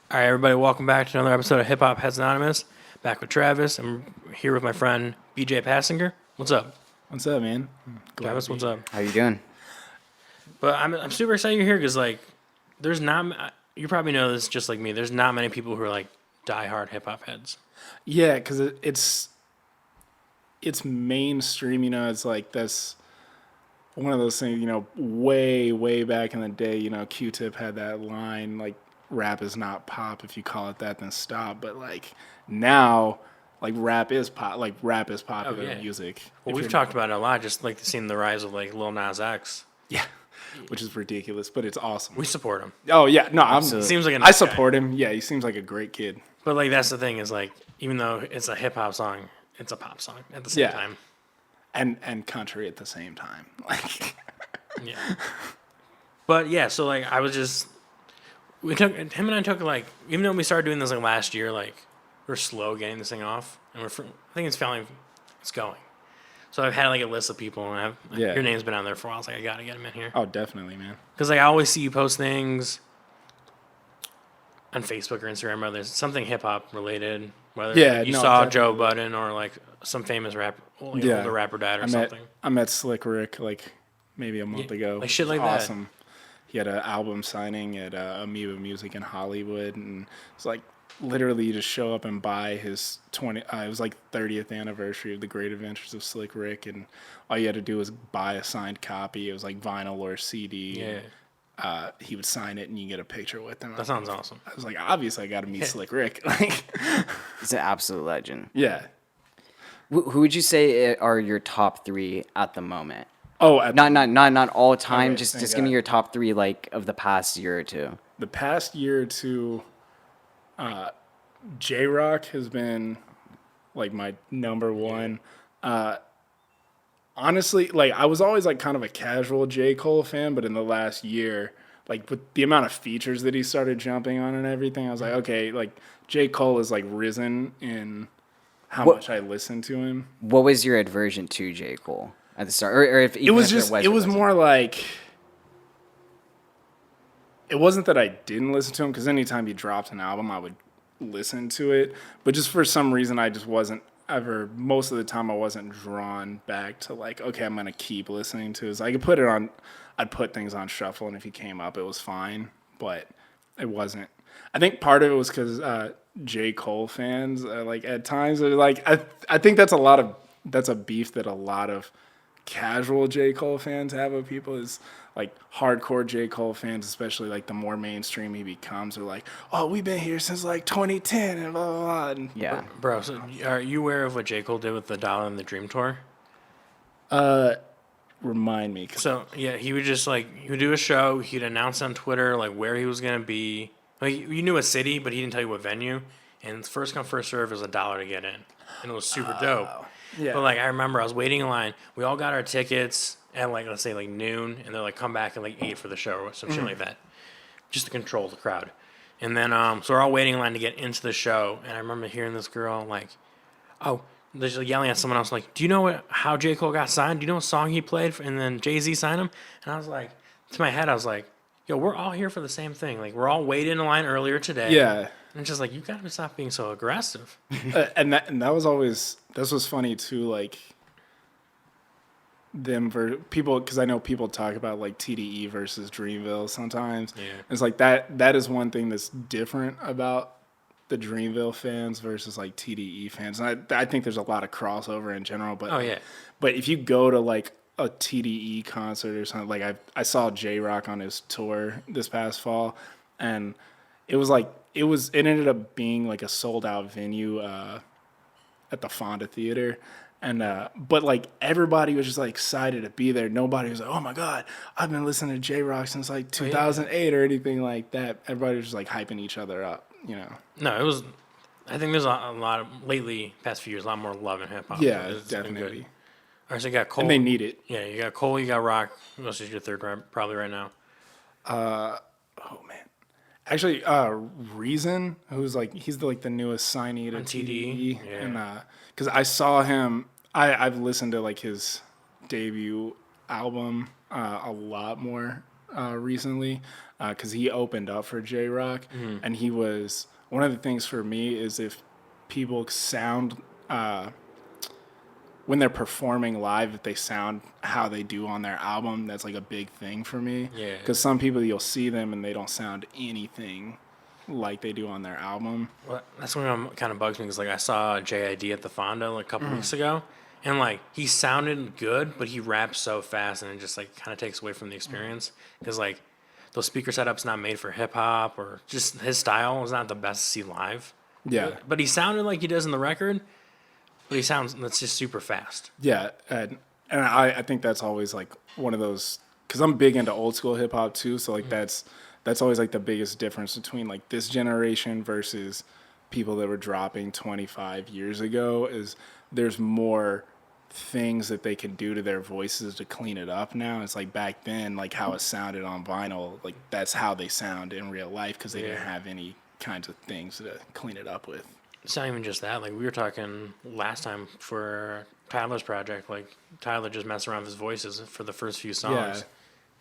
All right, everybody, welcome back to another episode of Hip Hop Heads Anonymous. Back with Travis. I'm here with my friend BJ Pasinger. What's up, What's up, man? Travis? What's up? How you doing? But I'm super excited you're here because there's not you probably know this just like me. There's not many people who are like diehard hip hop heads. Yeah, because it's mainstream. It's like this one of those things. Way back in the day. Q-Tip had that line like, "Rap is not pop. If you call it that, then stop." But like now, like rap is pop. Like rap is popular music. Well, we've talked about it a lot. Just like seeing the rise of like Lil Nas X. Yeah, which is ridiculous, but it's awesome. We support him. Oh yeah, no, Seems like a I nice support him. Yeah, he seems like a great kid. But like that's the thing is like even though it's a hip hop song, it's a pop song at the same time. And country at the same time. Like yeah. But yeah, so like I was just him and I took like even though we started doing this like last year, like we're slow getting this thing off, and I think it's going. So I've had like a list of people, and your name's been on there for a while. So I gotta get him in here. Oh, definitely, man. Because like I always see you post things on Facebook or Instagram, whether it's something hip hop related, whether you saw definitely. Joe Budden or like some famous rapper, older rapper died or something. I met Slick Rick like maybe a month ago. Like shit like awesome. That. He had an album signing at Amoeba Music in Hollywood, and it's like literally you just show up and buy his it was like 30th anniversary of The Great Adventures of Slick Rick, and all you had to do was buy a signed copy. It was like vinyl or CD. Yeah. He would sign it, and you get a picture with him. That sounds awesome. I was like, obviously, I got to meet Slick Rick. Like, he's an absolute legend. Yeah. Who would you say are your top three at the moment? Oh, not all time. Okay, just give me your top three like of the past year or two. The past year or two, J-Rock has been like my number one. Honestly, like I was always like kind of a casual J. Cole fan, but in the last year, like with the amount of features that he started jumping on and everything, I was like, okay, like J. Cole has like risen in how much I listen to him. What was your aversion to J. Cole at the start, or if it was more like it wasn't that I didn't listen to him, because anytime he dropped an album, I would listen to it, but just for some reason, I just wasn't ever. Most of the time, I wasn't drawn back to like, okay, I'm gonna keep listening to his. I could put it on. I'd put things on shuffle, and if he came up, it was fine, but it wasn't. I think part of it was because J. Cole fans, like at times, are like I think that's a beef that a lot of casual J. Cole fans have with people, is like hardcore J. Cole fans, especially like the more mainstream he becomes, are like, oh, we've been here since like 2010 and blah, blah, blah. And, yeah. Bro, so are you aware of what J. Cole did with the Dollar and the Dream tour? Remind me. So, yeah, he would just like, he would do a show, he'd announce on Twitter like where he was going to be. Like, you knew a city, but he didn't tell you what venue. And it's first come, first serve, is $1 to get in. And it was super dope. Yeah. But like I remember I was waiting in line. We all got our tickets at like let's say like noon, and they're like come back at like 8 for the show or some shit like that, just to control the crowd. And then so we're all waiting in line to get into the show. And I remember hearing this girl like, oh, they're just yelling at someone else like, do you know how J. Cole got signed? Do you know what song he played? And then Jay-Z signed him. And I was like, to my head I was like, yo, we're all here for the same thing. Like we're all waiting in line earlier today. Yeah. And it's just like, you gotta stop being so aggressive. and that was always, this was funny too, like them for people, because I know people talk about like TDE versus Dreamville sometimes. Yeah. It's like that is one thing that's different about the Dreamville fans versus like TDE fans. And I think there's a lot of crossover in general, but but if you go to like a TDE concert or something, like I saw J-Rock on his tour this past fall, and it ended up being like a sold out venue at the Fonda Theater. And but like everybody was just like excited to be there. Nobody was like, "Oh my God, I've been listening to J-Rock since like 2008 or anything like that." Everybody was just like hyping each other up, No, it was. I think there's a lot of lately, past few years, a lot more love in hip hop. Yeah, definitely. All right, so you got Cole. And they need it. Yeah, you got Cole, you got Rock. Who else is your third probably right now? Oh man, actually, Reason, who's like he's the newest signee to TDE, and because I saw him, I've listened to like his debut album a lot more recently because he opened up for J-Rock, and he was one of the things for me is if people sound when they're performing live, if they sound how they do on their album, that's like a big thing for me. Yeah. Because some people you'll see them and they don't sound anything like they do on their album. Well, that's what kind of bugs me because like I saw JID at the Fonda like a couple weeks ago, and like he sounded good, but he raps so fast and it just like kind of takes away from the experience because like those speaker setups not made for hip hop or just his style is not the best to see live. Yeah. But he sounded like he does in the record, but he sounds that's just super fast. Yeah, and I think that's always like one of those because I'm big into old school hip hop too. So like that's always like the biggest difference between like this generation versus people that were dropping 25 years ago is there's more things that they can do to their voices to clean it up now. It's like back then, like how it sounded on vinyl, like that's how they sound in real life because they didn't have any kinds of things to clean it up with. It's not even just that. Like we were talking last time for Tyler's project. Like Tyler just messed around with his voices for the first few songs,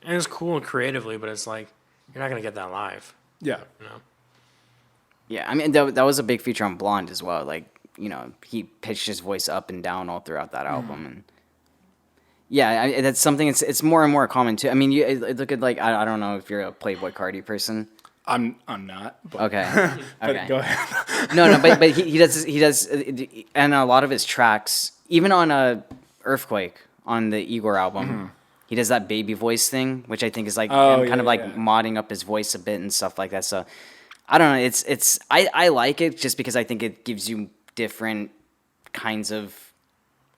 and it's cool creatively, but it's like you're not gonna get that live. Yeah. You know? Yeah, I mean that was a big feature on Blonde as well. Like, you know, he pitched his voice up and down all throughout that album, and yeah, that's something. It's more and more common too. I mean, you look at like I don't know if you're a Playboy Cardi person. I'm not. But, Okay, but okay. go ahead. No, but he does, and a lot of his tracks, even on Earthquake on the Igor album, he does that baby voice thing, which I think is like kind of like modding up his voice a bit and stuff like that. So I don't know. I like it just because I think it gives you different kinds of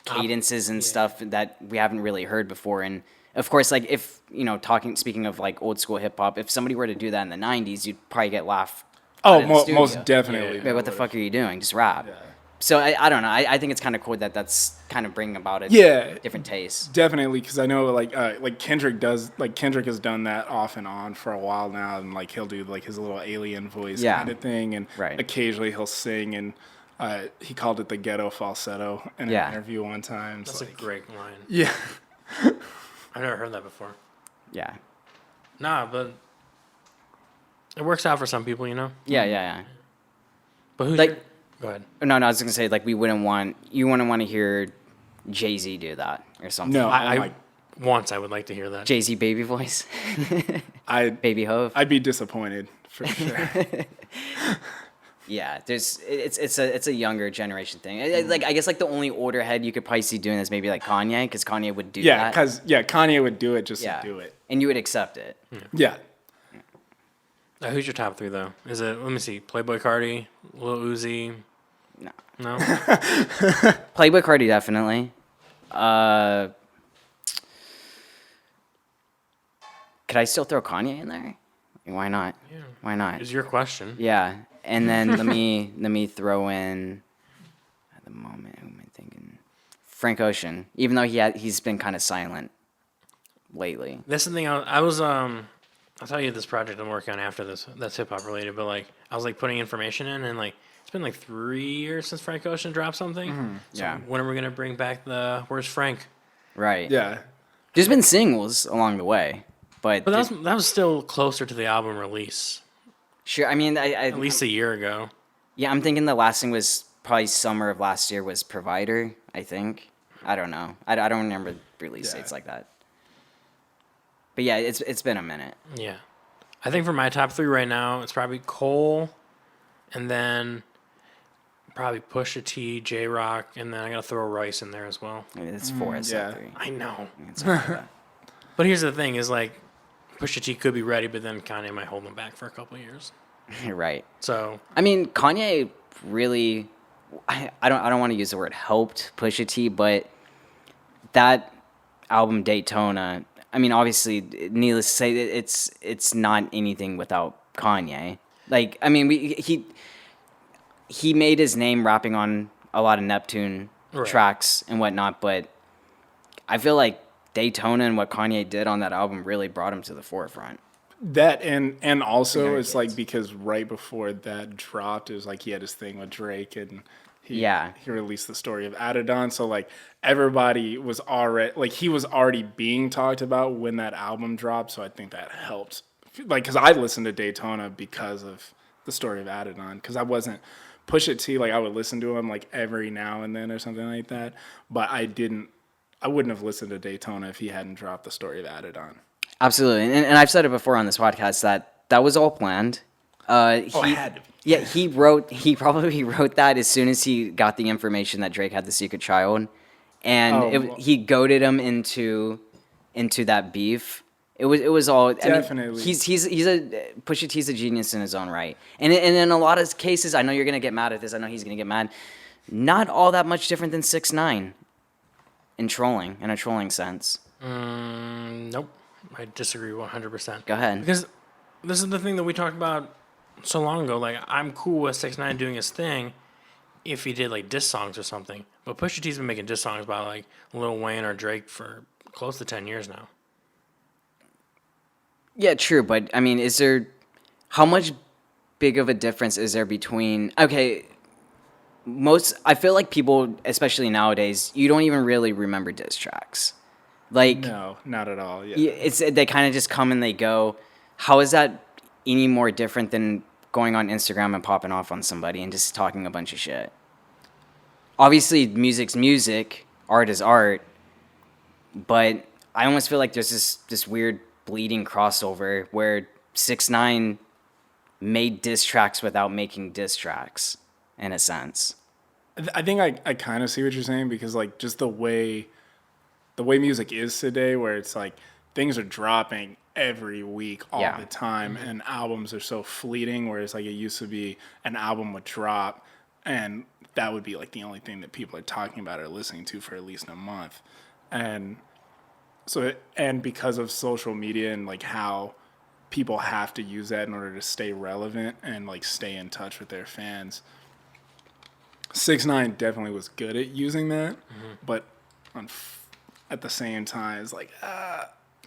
cadences and stuff that we haven't really heard before. And of course, like if you know, speaking of like old school hip hop, if somebody were to do that in the '90s, you'd probably get laughed. Oh, most definitely. What the fuck are you doing? Just rap. Yeah. So I don't know. I think it's kind of cool that that's kind of bringing about a different taste. Definitely, because I know like Kendrick has done that off and on for a while now, and like he'll do like his little alien voice kind of thing, and occasionally he'll sing, and he called it the ghetto falsetto in an interview one time. That's like, a great line. Yeah. I've never heard that before. Yeah. Nah, but it works out for some people, you know? Yeah. But who's like, go ahead. No, I was gonna say like you wouldn't want to hear Jay-Z do that or something. No, I would like to hear that. Jay-Z baby voice. Baby Hove. I'd be disappointed for sure. Yeah, it's a younger generation thing. Like I guess like the only older head you could probably see doing this maybe like Kanye, because Kanye would do that. Yeah, because Kanye would do it just to do it, and you would accept it. Yeah. Who's your top three though? Is it? Let me see. Playboy Cardi, Lil Uzi. No. Playboy Cardi definitely. Could I still throw Kanye in there? Why not? Yeah. Why not? It's your question. Yeah. And then let me throw in at the moment. Who am I thinking? Frank Ocean, even though he's been kind of silent lately. That's the thing. I'll tell you this project I'm working on after this. That's hip hop related, but like I was like putting information in, and like it's been like 3 years since Frank Ocean dropped something. Mm-hmm. So when are we gonna bring back the Where's Frank? Right. Yeah. There's been singles along the way, but that was still closer to the album release. Sure. I mean, at least a year ago. Yeah, I'm thinking the last thing was probably summer of last year was Provider, I think. I don't know. I don't remember release dates like that. But yeah, it's been a minute. Yeah. I think for my top three right now, it's probably Cole, and then probably Pusha T, J-Rock, and then I gotta throw Rice in there as well. I mean, it's four instead of three. I know. But here's the thing: is like Pusha T could be ready, but then Kanye might hold him back for a couple of years. Right. So I mean, Kanye really, I don't want to use the word helped Pusha T, but that album Daytona, I mean, obviously, needless to say, it's not anything without Kanye. Like, I mean, he made his name rapping on a lot of Neptune tracks and whatnot, but I feel like Daytona and what Kanye did on that album really brought him to the forefront. That and also it's like because right before that dropped, it was like he had his thing with Drake, and he Yeah. he released the story of Adidon. So like everybody was already like he was already being talked about when that album dropped. So I think that helped. Like because I listened to Daytona because of the story of Adidon because I wasn't Pusha T. Like I would listen to him like every now and then or something like that, but I wouldn't have listened to Daytona if he hadn't dropped the story of Adidon. Absolutely, and I've said it before on this podcast that was all planned. It had to be. Yeah, he probably wrote that as soon as he got the information that Drake had the secret child, and he goaded him into that beef. It was all Definitely. I mean, he's a Pusha T's a genius in his own right, and in a lot of cases, I know you're gonna get mad at this. I know he's gonna get mad. Not all that much different than 6ix9ine in a trolling sense. Nope. I disagree 100%. Go ahead. Because this is the thing that we talked about so long ago. Like, I'm cool with 6ix9ine doing his thing if he did, like, diss songs or something. But Pusha T's been making diss songs by, like, Lil Wayne or Drake for close to 10 years now. Yeah, true, but I mean, how much big of a difference is there between, okay, I feel like people, especially nowadays, you don't even really remember diss tracks. Like, No, not at all. Yeah. they kind of just come and they go. How is that any more different than going on Instagram and popping off on somebody and just talking a bunch of shit? Obviously, music's music, art is art, but I almost feel like there's this weird bleeding crossover where 6ix9ine made diss tracks without making diss tracks, in a sense. I think I kind of see what you're saying because like just the way music is today, where it's like things are dropping every week all Yeah. the time, and albums are so fleeting. Whereas like it used to be an album would drop, and that would be like the only thing that people are talking about or listening to for at least a month, and because of social media and like how people have to use that in order to stay relevant and like stay in touch with their fans. 6ix9ine definitely was good at using that, but at the same time, it's like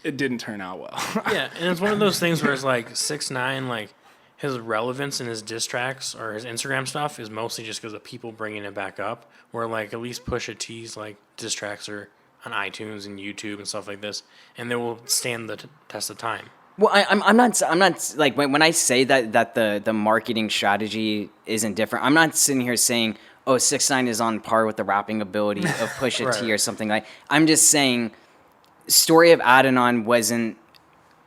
it didn't turn out well. Yeah, and it's one of those things where it's like 6ix9ine, like his relevance in his diss tracks or his Instagram stuff is mostly just because of people bringing it back up. Where like at least Pusha T's like diss tracks are on iTunes and YouTube and stuff like this, and they will stand the test of time. Well, I'm not like when I say that the marketing strategy isn't different. I'm not sitting here saying, oh, 6ix9ine is on par with the rapping ability of Pusha Right. T or something like. I'm just saying, story of Adidon wasn't.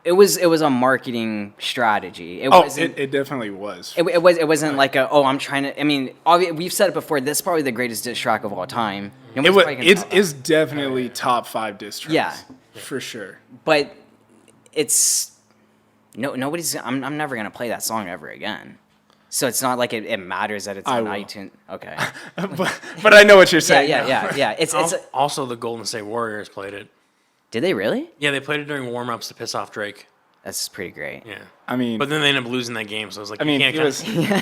It was a marketing strategy. It wasn't. It definitely was. It wasn't like I'm trying to. I mean, we've said it before. This is probably the greatest diss track of all time. It's definitely top 5 diss tracks. Yeah. For sure. But it's nobody's. I'm never gonna play that song ever again. So it's not like it matters that it's on iTunes. Okay. but I know what you're saying. Yeah. It's Also, the Golden State Warriors played it. Did they really? Yeah, they played it during warm-ups to piss off Drake. That's pretty great. Yeah. I mean, But then they ended up losing that game, so I was like,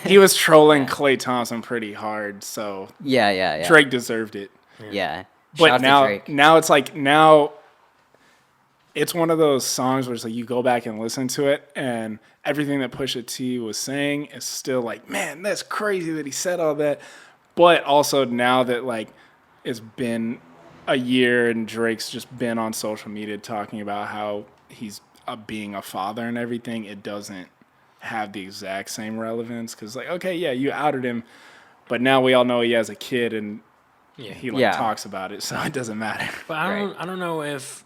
he was trolling Klay Thompson pretty hard, so Yeah. Drake deserved it. Yeah. Shout But out to now Drake. it's like it's one of those songs where it's like you go back and listen to it, and everything that Pusha T was saying is still like, man, that's crazy that he said all that. But also now that like it's been a year and Drake's just been on social media talking about how he's being a father and everything, it doesn't have the exact same relevance because like, okay, yeah, you outed him, but now we all know he has a kid and he talks about it, so it doesn't matter. But I don't know if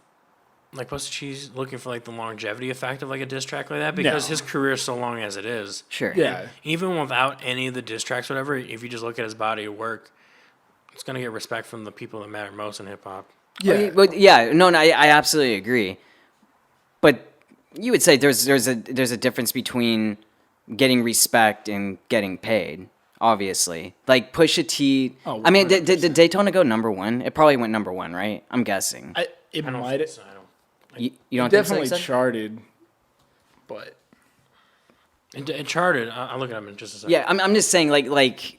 like Pusha T's looking for like the longevity effect of like a diss track like that because his career is so long as it is. Sure. Yeah. Even without any of the diss tracks, whatever, if you just look at his body of work, it's gonna get respect from the people that matter most in hip hop. Yeah. I absolutely agree. But you would say there's a difference between getting respect and getting paid. Obviously, like Pusha T. Oh, I mean, did Daytona go number 1? It probably went number 1, right? I'm guessing. It I don't might think so. I don't. You don't definitely think so? charted, but It charted. I'll look it up in just a second. Yeah, I'm just saying like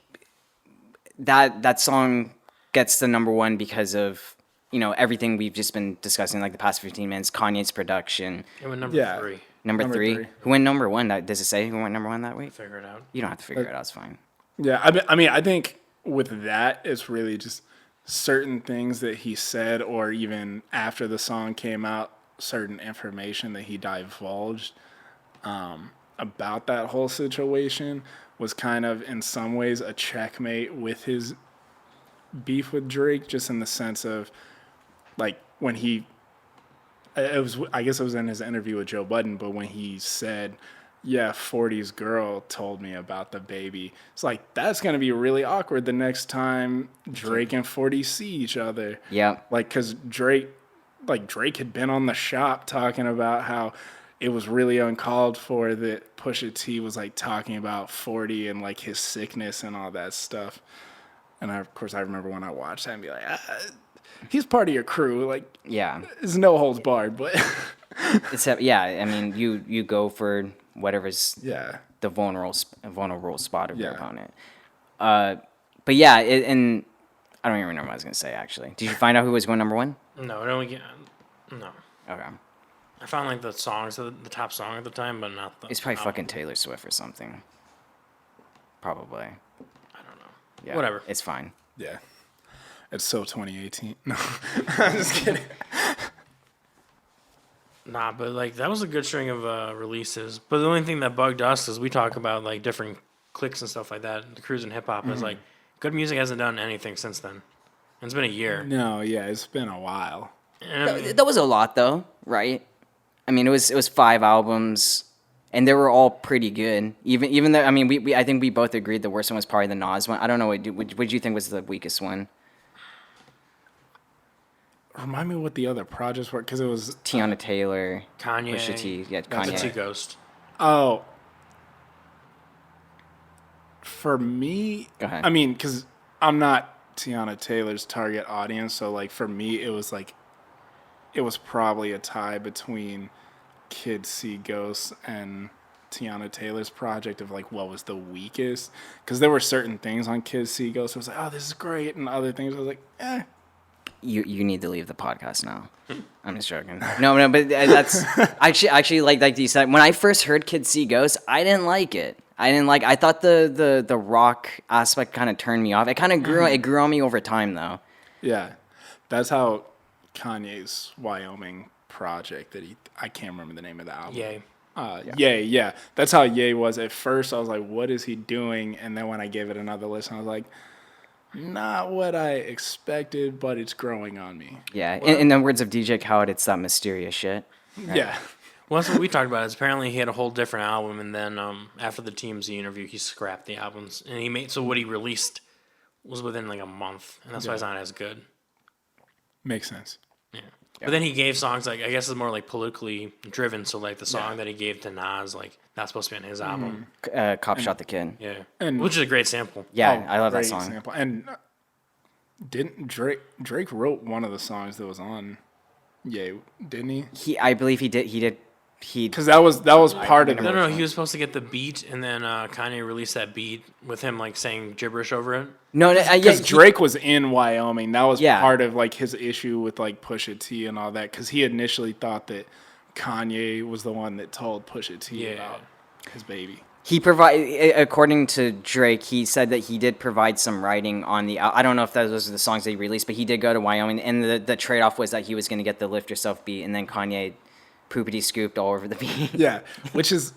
that song gets the number 1 because of everything we've just been discussing like the past 15 minutes. Kanye's production. It went number 3. Number three. Who went number 1? Does it say who went number 1 that week? Figure it out. You don't have to figure it out. It's fine. yeah, I mean, I think with that, it's really just certain things that he said, or even after the song came out, certain information that he divulged about that whole situation was kind of in some ways a checkmate with his beef with Drake, just in the sense of like when I guess it was in his interview with Joe Budden, but when he said, yeah, 40's girl told me about the baby, it's like, that's going to be really awkward the next time Drake and 40 see each other. Yeah. Like, because Drake had been on The Shop talking about how it was really uncalled for that Pusha T was like talking about 40 and like his sickness and all that stuff. And of course, I remember when I watched that and be like, he's part of your crew. Like, Yeah. it's no holds barred, but Except, yeah, I mean, you go for whatever's yeah. the vulnerable spot of your Yeah. opponent. But yeah, and I don't even remember what I was gonna say. Actually, did you find out who was going number one? No, it only get no. Okay, I found like the songs, the top song at the time, but not the. it's probably album. fucking Taylor Swift or something. Probably. I don't know. Yeah. Whatever. It's fine. Yeah. It's so 2018. No, I'm just kidding. Nah, but like that was a good string of releases. But the only thing that bugged us is we talk about like different clicks and stuff like that. The cruise and hip hop is like good music hasn't done anything since then. It's been a year. No, yeah, it's been a while. And I mean, That was a lot, though, right? I mean, it was 5 albums, and they were all pretty good. Even though, I mean, we I think we both agreed the worst one was probably the Nas one. I don't know what do you think was the weakest one? Remind me what the other projects were, because it was Tiana Taylor, Kanye, Pusha T, yeah, the Kanye. T Ghost. oh. For me, Go ahead. I mean, because I'm not Tiana Taylor's target audience, so like for me, it was probably a tie between Kids See Ghosts and Tiana Taylor's project of like what was the weakest, because there were certain things on Kids See Ghosts I was like, oh, this is great, and other things I was like, eh. You need to leave the podcast now. I'm just joking. No, but that's actually like you said. When I first heard Kids See Ghosts, I didn't like it. I thought the rock aspect kind of turned me off. It kind of grew. It grew on me over time, though. Yeah, that's how Kanye's Wyoming project I can't remember the name of the album. Yay. Yeah. That's how Ye was at first. I was like, what is he doing? And then when I gave it another listen, I was like, not what I expected, but it's growing on me. Yeah. In the words of DJ Khaled, it's that mysterious shit. Yeah. Well, that's what we talked about. Is apparently he had a whole different album, and then after the TMZ interview, he scrapped the albums, and he made so what he released was within like a month, and that's why it's not as good. Makes sense. Yeah. But then he gave songs like I guess it's more like politically driven. So like the song that he gave to Nas, like that's supposed to be on his album. Cop Shot the Kid. Yeah, And- which is a great sample. Yeah, I love that Great song. example. And didn't Drake wrote one of the songs that was on Ye, didn't he? I believe he did. Because that was part of No, it. he was supposed to get the beat, and then Kanye released that beat with him like saying gibberish over it. No, Because Drake was in Wyoming. That was Yeah. part of like his issue with like Pusha T and all that. Because he initially thought that Kanye was the one that told Pusha T about his baby. He according to Drake, he said that he did provide some writing on the. I don't know if those are the songs that he released, but he did go to Wyoming, and the trade off was that he was going to get the Lift Yourself beat, and then Kanye poopity scooped all over the beat. Yeah, which is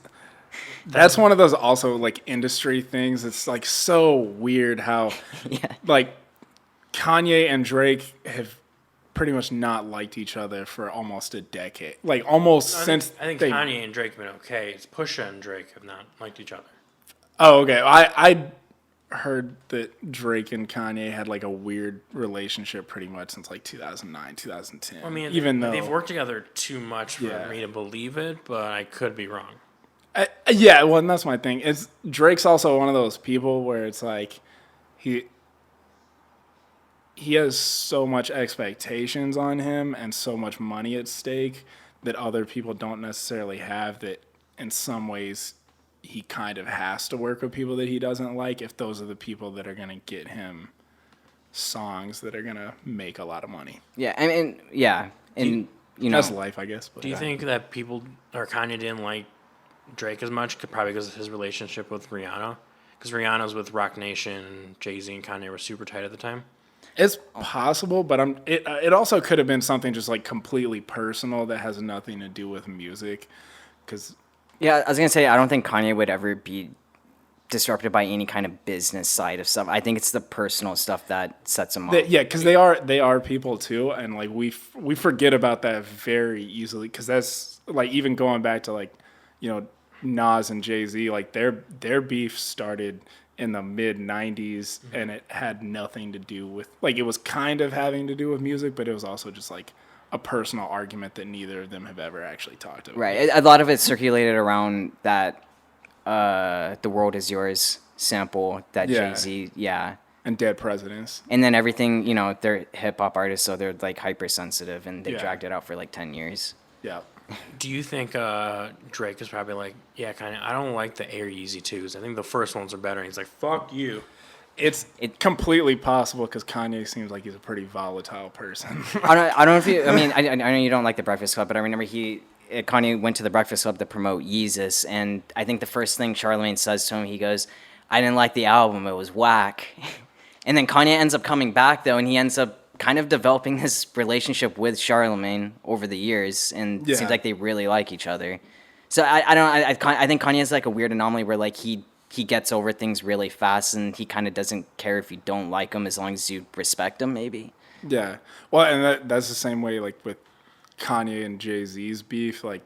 that's one of those also like industry things. It's like so weird how like Kanye and Drake have pretty much not liked each other for almost a decade. Like almost since I think Kanye and Drake have been okay. It's Pusha and Drake have not liked each other. Oh, okay. I heard that Drake and Kanye had like a weird relationship pretty much since like 2009, 2010. I mean, even though they've worked together too much for me to believe it, but I could be wrong. Yeah, well, and that's my thing. It's Drake's also one of those people where it's like he has so much expectations on him and so much money at stake that other people don't necessarily have, that in some ways he kind of has to work with people that he doesn't like if those are the people that are going to get him songs that are going to make a lot of money. Yeah, and you know, That's life, I guess. But Do you think that people or Kanye didn't like Drake as much? Probably because of his relationship with Rihanna. Because Rihanna was with Roc Nation, and Jay-Z and Kanye were super tight at the time. It's possible, but it also could have been something just like completely personal that has nothing to do with music. Because Yeah, I was gonna say I don't think Kanye would ever be disrupted by any kind of business side of stuff. I think it's the personal stuff that sets him off. yeah, because they are people too, and like we forget about that very easily. Because that's like even going back to like Nas and Jay-Z, like their beef started in the mid 90s and it had nothing to do with like it was kind of having to do with music, but it was also just like a personal argument that neither of them have ever actually talked about. Right. A lot of it circulated around that "The World Is Yours" sample that Yeah. Jay-Z, yeah. And Dead Presidents. And then everything, they're hip hop artists, so they're like hypersensitive, and they Yeah. dragged it out for like 10 years. Yeah. Do you think Drake is probably like, yeah, kind of, I don't like the Air Yeezy 2s. I think the first ones are better. And he's like, fuck you. It's completely possible because Kanye seems like he's a pretty volatile person. I don't know if you. I mean, I know you don't like the Breakfast Club, but I remember Kanye went to the Breakfast Club to promote Yeezus, and I think the first thing Charlamagne says to him, he goes, "I didn't like the album; it was whack." And then Kanye ends up coming back though, and he ends up kind of developing this relationship with Charlamagne over the years, and it seems like they really like each other. So I think Kanye is like a weird anomaly where like he gets over things really fast, and he kind of doesn't care if you don't like him as long as you respect him, maybe. Yeah. Well, and that's the same way like with Kanye and Jay-Z's beef. Like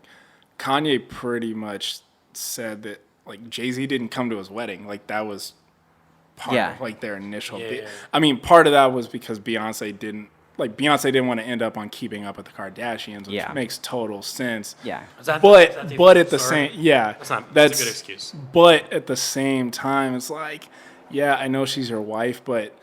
Kanye pretty much said that like Jay-Z didn't come to his wedding. Like that was part of like their initial beef. Yeah. I mean, part of that was because Beyonce didn't want to end up on Keeping Up with the Kardashians, which makes total sense. Yeah. But at the same that's a good excuse. But at the same time, it's like, yeah, I know she's your wife, but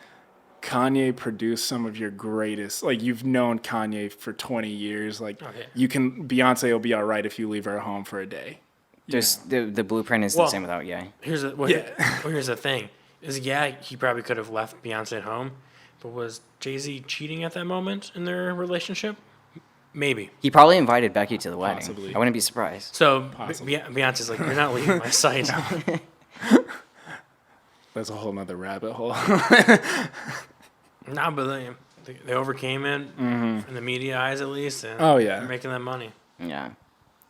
Kanye produced some of your greatest. Like you've known Kanye for 20 years. Like Beyonce will be all right if you leave her home for a day. There's the blueprint is the same without Ye. Here's the thing: is he probably could have left Beyonce at home, but was Jay-Z cheating at that moment in their relationship? Maybe. He probably invited Becky to the wedding. Possibly. I wouldn't be surprised. So Beyonce's like, you're not leaving my sight. That's a whole nother rabbit hole. Nah, but they overcame it in the media eyes at least. And they're making that money. Yeah.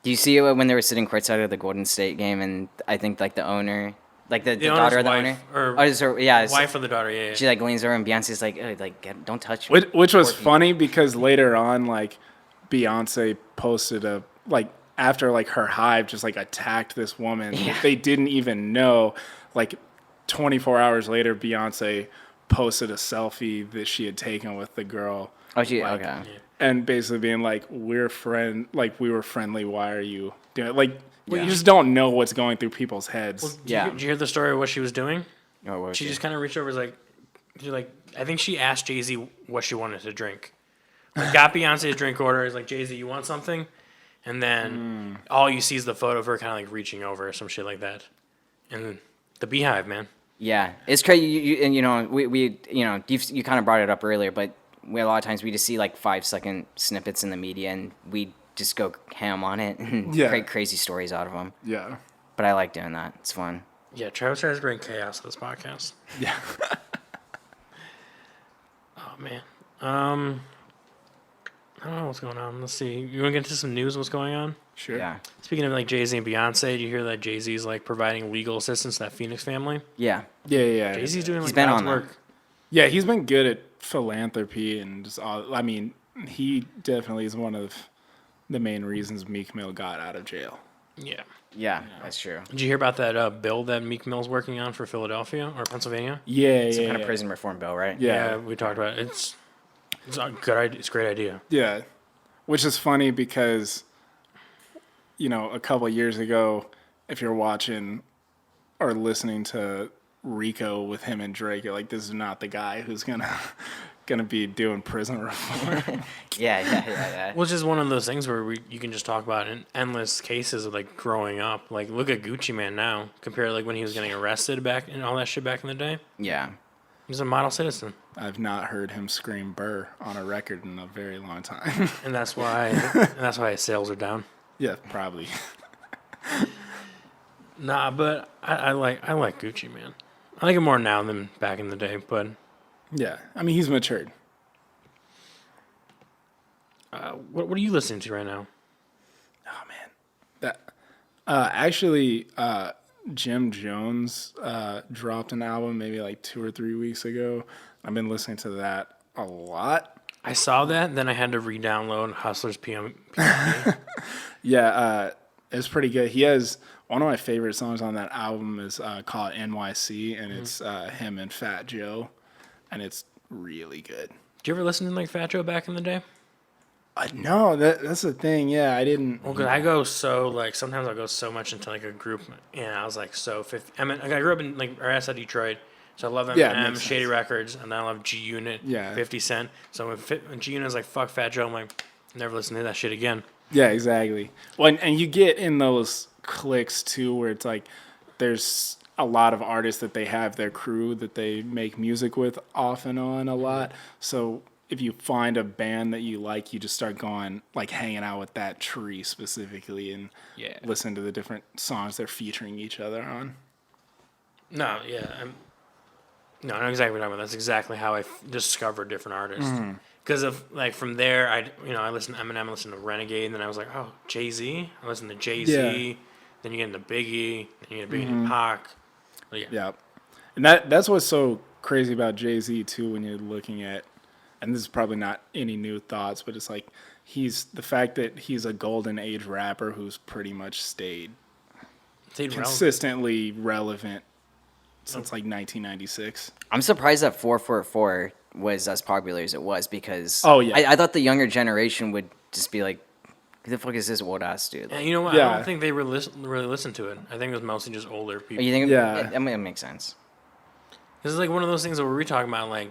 Do you see it when they were sitting courtside of the Golden State game, and I think like the owner, like the daughter of the owner, wife of the daughter, yeah. She like leans over and Beyonce's like, don't touch me. Which was funny because later on, like Beyonce posted after like her hive just like attacked this woman that they didn't even know. Like 24 hours later, Beyonce posted a selfie that she had taken with the girl. Oh, okay. Yeah. And basically being like, we were friendly. Why are you doing it? Like, you just don't know what's going through people's heads. Well, did you hear the story of what she was doing? Oh, she just kind of reached over, I think she asked Jay-Z what she wanted to drink. Like, got Beyonce's drink order. Is like, Jay-Z, you want something? And then all you see is the photo of her kind of like reaching over or some shit like that. And the Beehive, man. Yeah, it's crazy. You kind of brought it up earlier, but a lot of times we just see like 5-second snippets in the media, and we just go ham on it and create crazy stories out of them. Yeah. But I like doing that. It's fun. Yeah, Travis tries to bring chaos to this podcast. Yeah. Oh, man. I don't know what's going on. Let's see. You want to get into some news? What's going on? Sure. Yeah. Speaking of like Jay-Z and Beyonce, do you hear that Jay-Z's like providing legal assistance to that Phoenix family? Yeah. Yeah. Jay-Z's doing He's been God's on work. that. Yeah, he's been good at philanthropy and just all. I mean, he definitely is one of the main reasons Meek Mill got out of jail. Yeah, that's true. Did you hear about that bill that Meek Mill's working on for Philadelphia or Pennsylvania? Some kind of prison reform bill, right? Yeah. We talked about it. It's a good idea. It's a great idea. Yeah, which is funny because, a couple of years ago, if you're watching or listening to Rico with him and Drake, you're like, this is not the guy who's gonna be doing prison reform. Yeah. Which is one of those things where you can just talk about in endless cases of like growing up. Like look at Gucci Man now compared to like when he was getting arrested back and all that shit back in the day. Yeah. He's a model citizen. I've not heard him scream "burr" on a record in a very long time. And that's why his sales are down. Yeah, probably. Nah, but I like Gucci Man. I like it more now than back in the day, but Yeah, I mean he's matured. what are you listening to right now? Oh man, that actually Jim Jones dropped an album maybe like 2 or 3 weeks ago. I've been listening to that a lot. I saw that, then I had to re-download Hustler's PM. Yeah, it's pretty good. He has one of my favorite songs on that album is called NYC, and it's him and Fat Joe, and it's really good. Did you ever listen to like Fat Joe back in the day? No, that's the thing. Yeah, I didn't. Well, because I go so like sometimes I'll go so much into like a group, and I was like so 50. I mean, like, I grew up in like or outside Detroit, so I love Eminem, Yeah, it makes Shady sense. Records, and then I love G Unit, Yeah. 50 Cent. So when G Unit's like fuck Fat Joe, I'm like never listen to that shit again. Yeah, exactly. Well, and you get in those cliques too, where it's like there's a lot of artists that they have their crew that they make music with off and on a lot. So if you find a band that you like, you just start going like hanging out with that tree specifically and Yeah. listen to the different songs they're featuring each other on. No, yeah, no, I know exactly what you're talking about. That's exactly how I discovered different artists. Because of like from there, I listened to Eminem, I listened to Renegade, and then I was like, oh, Jay-Z. I listened to Jay-Z. Yeah. Then you get into Biggie. Then you get into Biggie and Pac. But yeah. Yeah. And that's what's so crazy about Jay-Z too when you're looking at, and this is probably not any new thoughts, but it's like the fact that he's a golden age rapper who's pretty much stayed Stayed relevant. consistently relevant since like 1996. I'm surprised that 444 was as popular as it was because Oh, yeah. I thought the younger generation would just be like, who the fuck is this old ass dude? And you know what? Yeah. I don't think they really listened to it. I think it was mostly just older people. You think? Yeah. I mean, it makes sense. This is like one of those things that we were talking about, like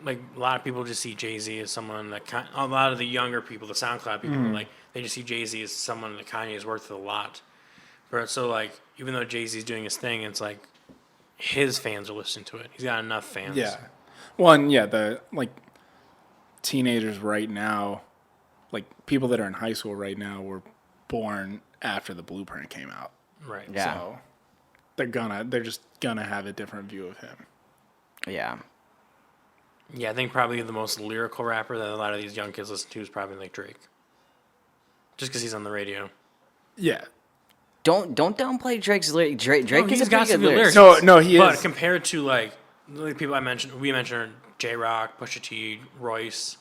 a lot of people just see Jay-Z as someone that a lot of the younger people, the SoundCloud people, like they just see Jay-Z as someone that Kanye's worked with a lot. But so like even though Jay-Z's doing his thing, it's like his fans are listening to it. He's got enough fans. Yeah. Well, and yeah, the like teenagers right now, like people that are in high school right now were born after the Blueprint came out. Right. Yeah. So they're just gonna have a different view of him. Yeah. Yeah, I think probably the most lyrical rapper that a lot of these young kids listen to is probably like Drake. Just because he's on the radio. Yeah. Don't downplay Drake's lyrics. Drake is he's a got pretty some good good lyrics. lyrics. No, he But is. compared to like the people we mentioned J-Rock, Pusha T, Royce,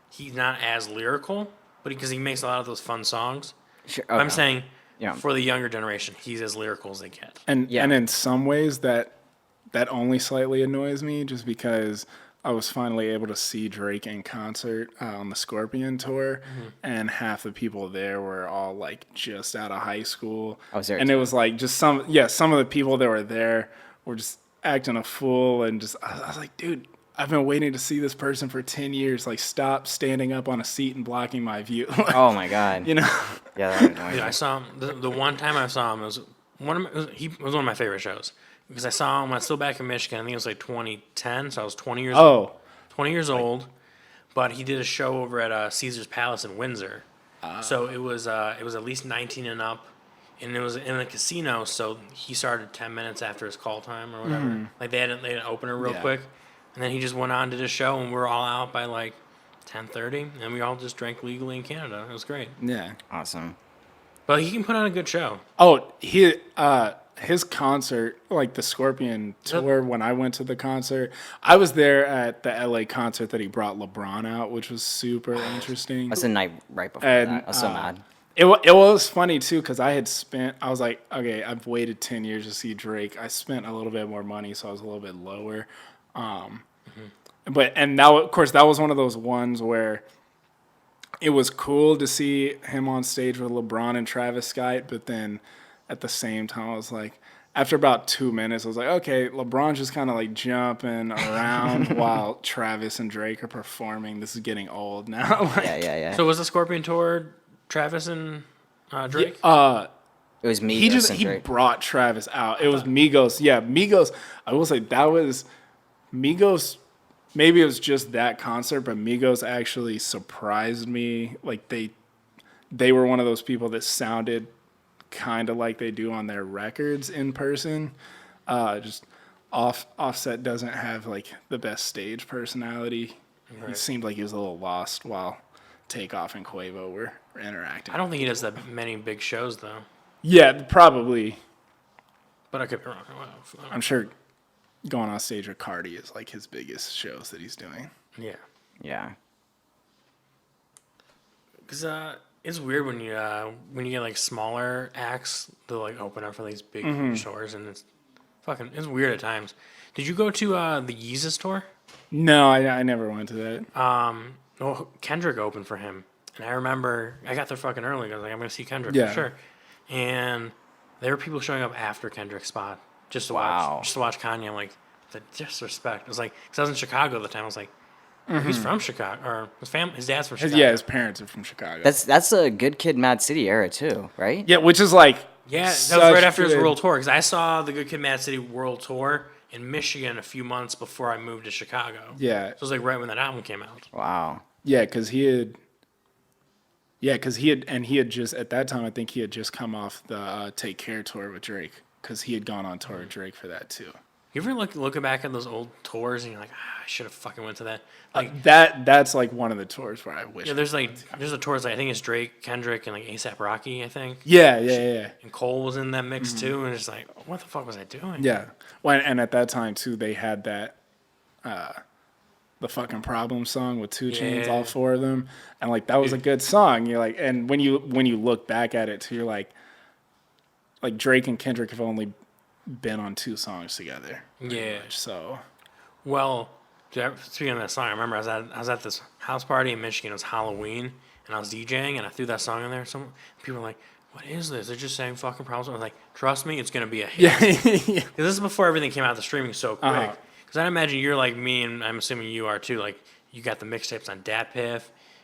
he's not as lyrical, but because he makes a lot of those fun songs. Sure, I'm okay. saying Yeah. for the younger generation, he's as lyrical as they get. And Yeah. and in some ways that only slightly annoys me just because I was finally able to see Drake in concert on the Scorpion tour, and half the people there were all like just out of high school. I was there and too. it was like just some of the people that were there were just acting a fool, and just I was like, dude, I've been waiting to see this person for 10 years. Like, stop standing up on a seat and blocking my view. Like, Oh my god. you know? Yeah, that annoys Dude, me. I saw him the one time I saw him. It was he was one of my favorite shows because I saw him when I was still back in Michigan. I think it was like 2010, so I was 20 years Oh, 20 years old. But he did a show over at Caesar's Palace in Windsor. So it was at least 19 and up, and it was in a casino. So he started 10 minutes after his call time or whatever. Like they had an opener real Yeah. quick, and then he just went on to the show, and we were all out by like 10:30, and we all just drank legally in Canada. It was great. yeah. Awesome. But he can put on a good show. Oh, his concert, like the Scorpion tour, when I went to the concert, I was there at the LA concert that he brought LeBron out, which was super interesting. That's the night right before And, that. I was so mad. It was funny too because I was like, okay, I've waited 10 years to see Drake. I spent a little bit more money, so I was a little bit lower. But now, of course, that was one of those ones where it was cool to see him on stage with LeBron and Travis Scott, but then at the same time, I was like, after about 2 minutes, I was like, okay, LeBron's just kind of like jumping around while Travis and Drake are performing. This is getting old now. Like, Yeah. So was the Scorpion tour Travis and Drake? It was me. he brought Travis out. It was Migos. Yeah, Migos. I will say that was Migos. Maybe it was just that concert, but Migos actually surprised me. Like they were one of those people that sounded kind of like they do on their records in person. Just Offset doesn't have like the best stage personality. He Right. seemed like he was a little lost while Takeoff and Quavo were interacting. I don't think he does that many big shows though. Yeah, probably. But I could be wrong. I'm sure going on stage with Cardi is like his biggest shows that he's doing. Yeah. Yeah. Because it's weird when you get like smaller acts to like open up for these big shows, and it's weird at times. Did you go to the Yeezus tour? No, I never went to that. Well, Kendrick opened for him, and I remember I got there fucking early. I was like, I'm gonna see Kendrick Yeah. for sure, and there were people showing up after Kendrick's spot just to Wow. watch Kanye. I'm like, the disrespect. It was like, because I was in Chicago at the time. I was like, he's from Chicago, or his dad's from Chicago. His parents are from Chicago. That's a Good Kid, Mad City era too, right? Yeah, which is like Yeah, that was such right after his good- world tour. Because I saw the Good Kid, Mad City world tour in Michigan a few months before I moved to Chicago. Yeah, So it was like right when that album came out. Wow. yeah, because he had just at that time I think he had just come off the Take Care tour with Drake because he had gone on tour with Drake for that too. You ever look back at those old tours and you're like, I should have fucking went to that. Like, That's like one of the tours where I wish. yeah, there's a tours like I think it's Drake, Kendrick, and like ASAP Rocky, I think. Yeah. And Cole was in that mix too, and it's like, what the fuck was I doing? Yeah. Well, and at that time too, they had that the fucking Problem song with 2 Chainz, Yeah. all 4 of them, and like that was a good song. You're like, and when you look back at it too, you're like Drake and Kendrick have only been on 2 songs together. Yeah. So Well, speaking of that song, I remember I was at this house party in Michigan. It was Halloween, and I was DJing, and I threw that song in there. Some people were like, "What is this?" They're just saying "fucking Problems." I was like, "Trust me, it's gonna be a hit." yeah, Because this is before everything came out the streaming so quick. Uh-huh. Because I imagine you're like me, and I'm assuming you are too. Like, you got the mixtapes on DatPiff.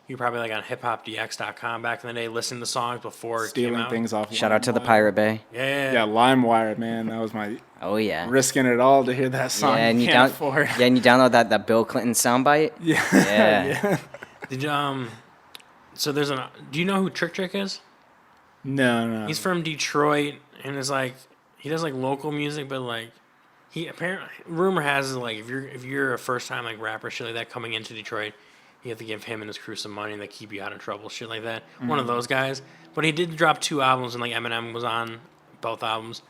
You're probably like on hiphopdx.com back in the day, listening to songs before it came stealing out. things off. Shout out to the LimeWire. Pirate Bay. Yeah. Yeah, LimeWire, man, that was my Oh yeah. risking it all to hear that song. Yeah, and you can't afford. yeah, and you download that Bill Clinton soundbite. Yeah. Yeah. Did you, so there's do you know who Trick Trick is? No. He's from Detroit, and is like, he does like local music, but like, he apparently, rumor has it like, if you're a first time like rapper, shit like that, coming into Detroit, you have to give him and his crew some money, and they keep you out of trouble, shit like that. One of those guys. But he did drop 2 albums, and like Eminem was on both albums.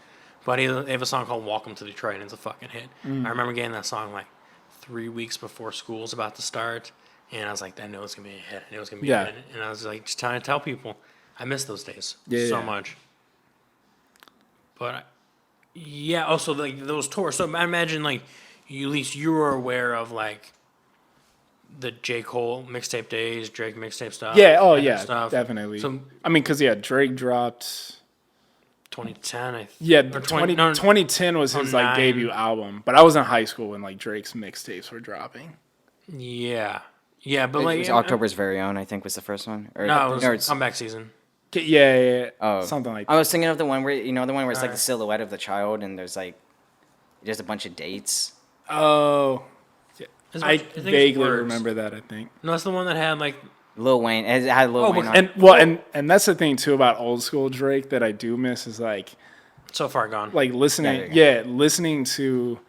But they have a song called "Welcome to Detroit," and it's a fucking hit. I remember getting that song like 3 weeks before school's about to start, and I was like, I know it's gonna be a hit. I know it's gonna be a hit. And I was like, just trying to tell people, I miss those days so much. But yeah, also like those tours. So I imagine like at least you were aware of like the J. Cole mixtape days, Drake mixtape stuff. Yeah, oh that yeah, stuff. definitely. So I mean, because Drake dropped. 2010, I think. Yeah, Or 2010 was his like 09. debut album, but I was in high school when like Drake's mixtapes were dropping. Yeah, but It like was October's Very Own, I think, was the first one. Or, No, it was it's- comeback season. Yeah, Oh. something like I was thinking of the one where it's like the Alright. silhouette of the child, and there's like just a bunch of dates. Oh, I think it's vaguely words. remember that. I think. No, that's the one that had like Lil Wayne. It had Lil Oh, Wayne on. And well, and that's the thing too about old school Drake that I do miss is like So Far Gone. listening. Yeah, Listening to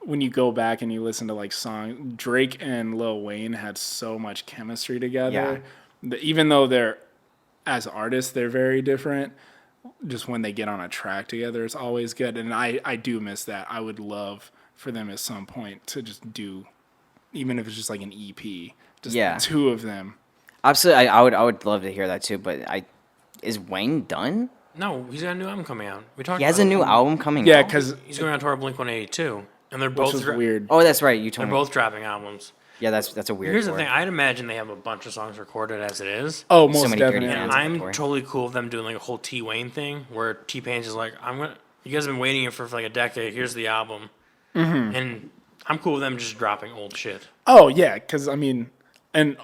when you go back and you listen to like songs. Drake and Lil Wayne had so much chemistry together. Even though they're as artists, they're very different. Just when they get on a track together, it's always good. And I do miss that. I would love for them at some point to just do, even if it's just like an EP, just Yeah. the 2 of them. Absolutely, I would love to hear that too. But is Wayne done? No, he's got a new album coming out. We talked. He has a about new it. album coming Yeah, out. because He's going on tour of Blink-182, and they're which both was weird. Oh, that's right. You They're told me. both dropping albums. Yeah, that's a weird. Here's the tour. thing: I'd imagine they have a bunch of songs recorded as it is. Oh, So most many dirty definitely. fans. And of I'm the tour. totally cool with them doing like a whole T Wayne thing, where T Pain's just like, you guys have been waiting here for like a decade. Here's the album, and I'm cool with them just dropping old shit. Oh yeah, because I mean, and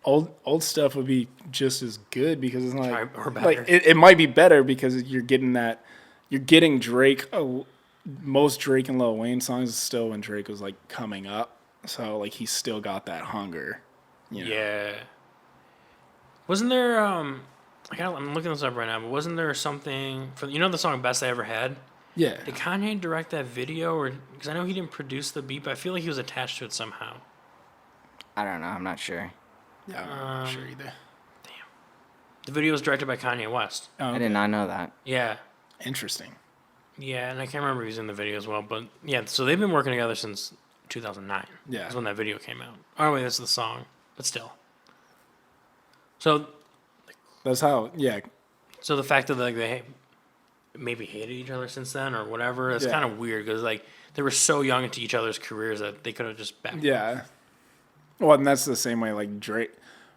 old stuff would be just as good because it's not Or better. like it might be better because you're getting Drake. Most Drake and Lil Wayne songs is still when Drake was like coming up, so like he's still got that hunger. You know? Yeah. Wasn't there? I'm looking this up right now, but wasn't there something for the song "Best I Ever Had"? Yeah. Did Kanye direct that video, or because I know he didn't produce the beat, but I feel like he was attached to it somehow. I don't know. I'm not sure. Yeah, I'm not sure either. The video was directed by Kanye West. Oh, I did not know that. Yeah, Interesting. yeah, and I can't remember if he was in the video as well, but yeah, so they've been working together since 2009. Yeah. That's when that video came out. Oh wait, that's the song, but still. So That's how, yeah. So the fact that like they maybe hated each other since then or whatever, it's Yeah. kind of weird because like they were so young into each other's careers that they could have just backed. Yeah. Well, and that's the same way like Drake,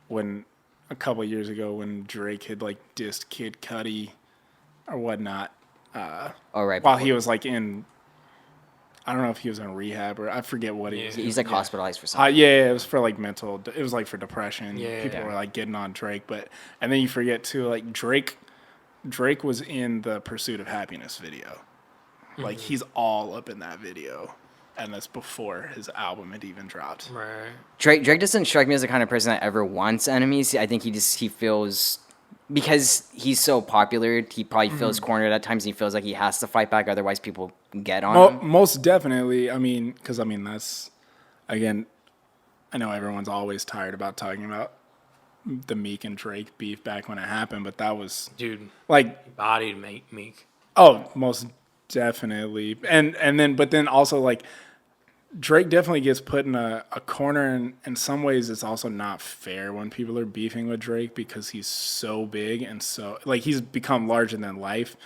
when a couple years ago when Drake had like dissed Kid Cudi or whatnot, Oh, right. while he was like in, I don't know if he was in rehab or I forget what he was. He's like hospitalized for something. Yeah, it was for like mental. It was like for depression. Yeah, People yeah. were like getting on Drake, but and then you forget too, like Drake was in the Pursuit of Happiness video. Like he's all up in that video, and that's before his album had even dropped. Right. Drake doesn't strike me as the kind of person that ever wants enemies. I think he feels, because he's so popular, he probably feels cornered at times. And he feels like he has to fight back, otherwise people get on him. Most definitely. I mean, because that's again, I know everyone's always tired about talking about the Meek and Drake beef back when it happened, but that was Dude, like bodied Meek. oh, most definitely. And then also like Drake definitely gets put in a corner, and in some ways it's also not fair when people are beefing with Drake because he's so big and so like he's become larger than life,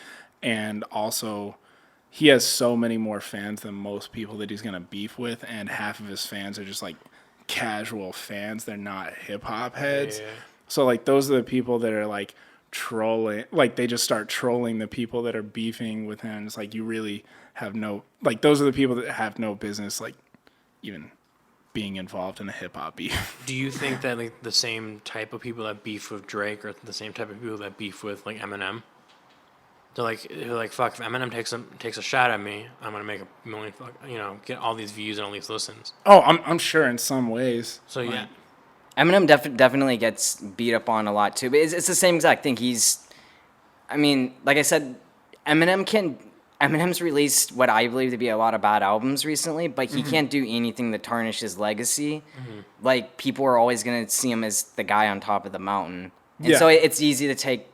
and also he has so many more fans than most people that he's gonna beef with, and half of his fans are just like casual fans. They're not hip hop heads. Yeah. So like those are the people that are like trolling, like they just start trolling the people that are beefing with him. It's like you really have no, like those are the people that have no business like even being involved in a hip hop beef. Do you think that like the same type of people that beef with Drake are the same type of people that beef with like Eminem? They're like fuck, if Eminem takes a shot at me, I'm gonna make a million get all these views and all these listens. Oh, I'm sure in some ways. So yeah. Eminem definitely gets beat up on a lot too, but it's the same exact thing. I mean, like I said, Eminem's released what I believe to be a lot of bad albums recently, but he can't do anything to tarnish his legacy. Like people are always gonna see him as the guy on top of the mountain, and so it's easy to take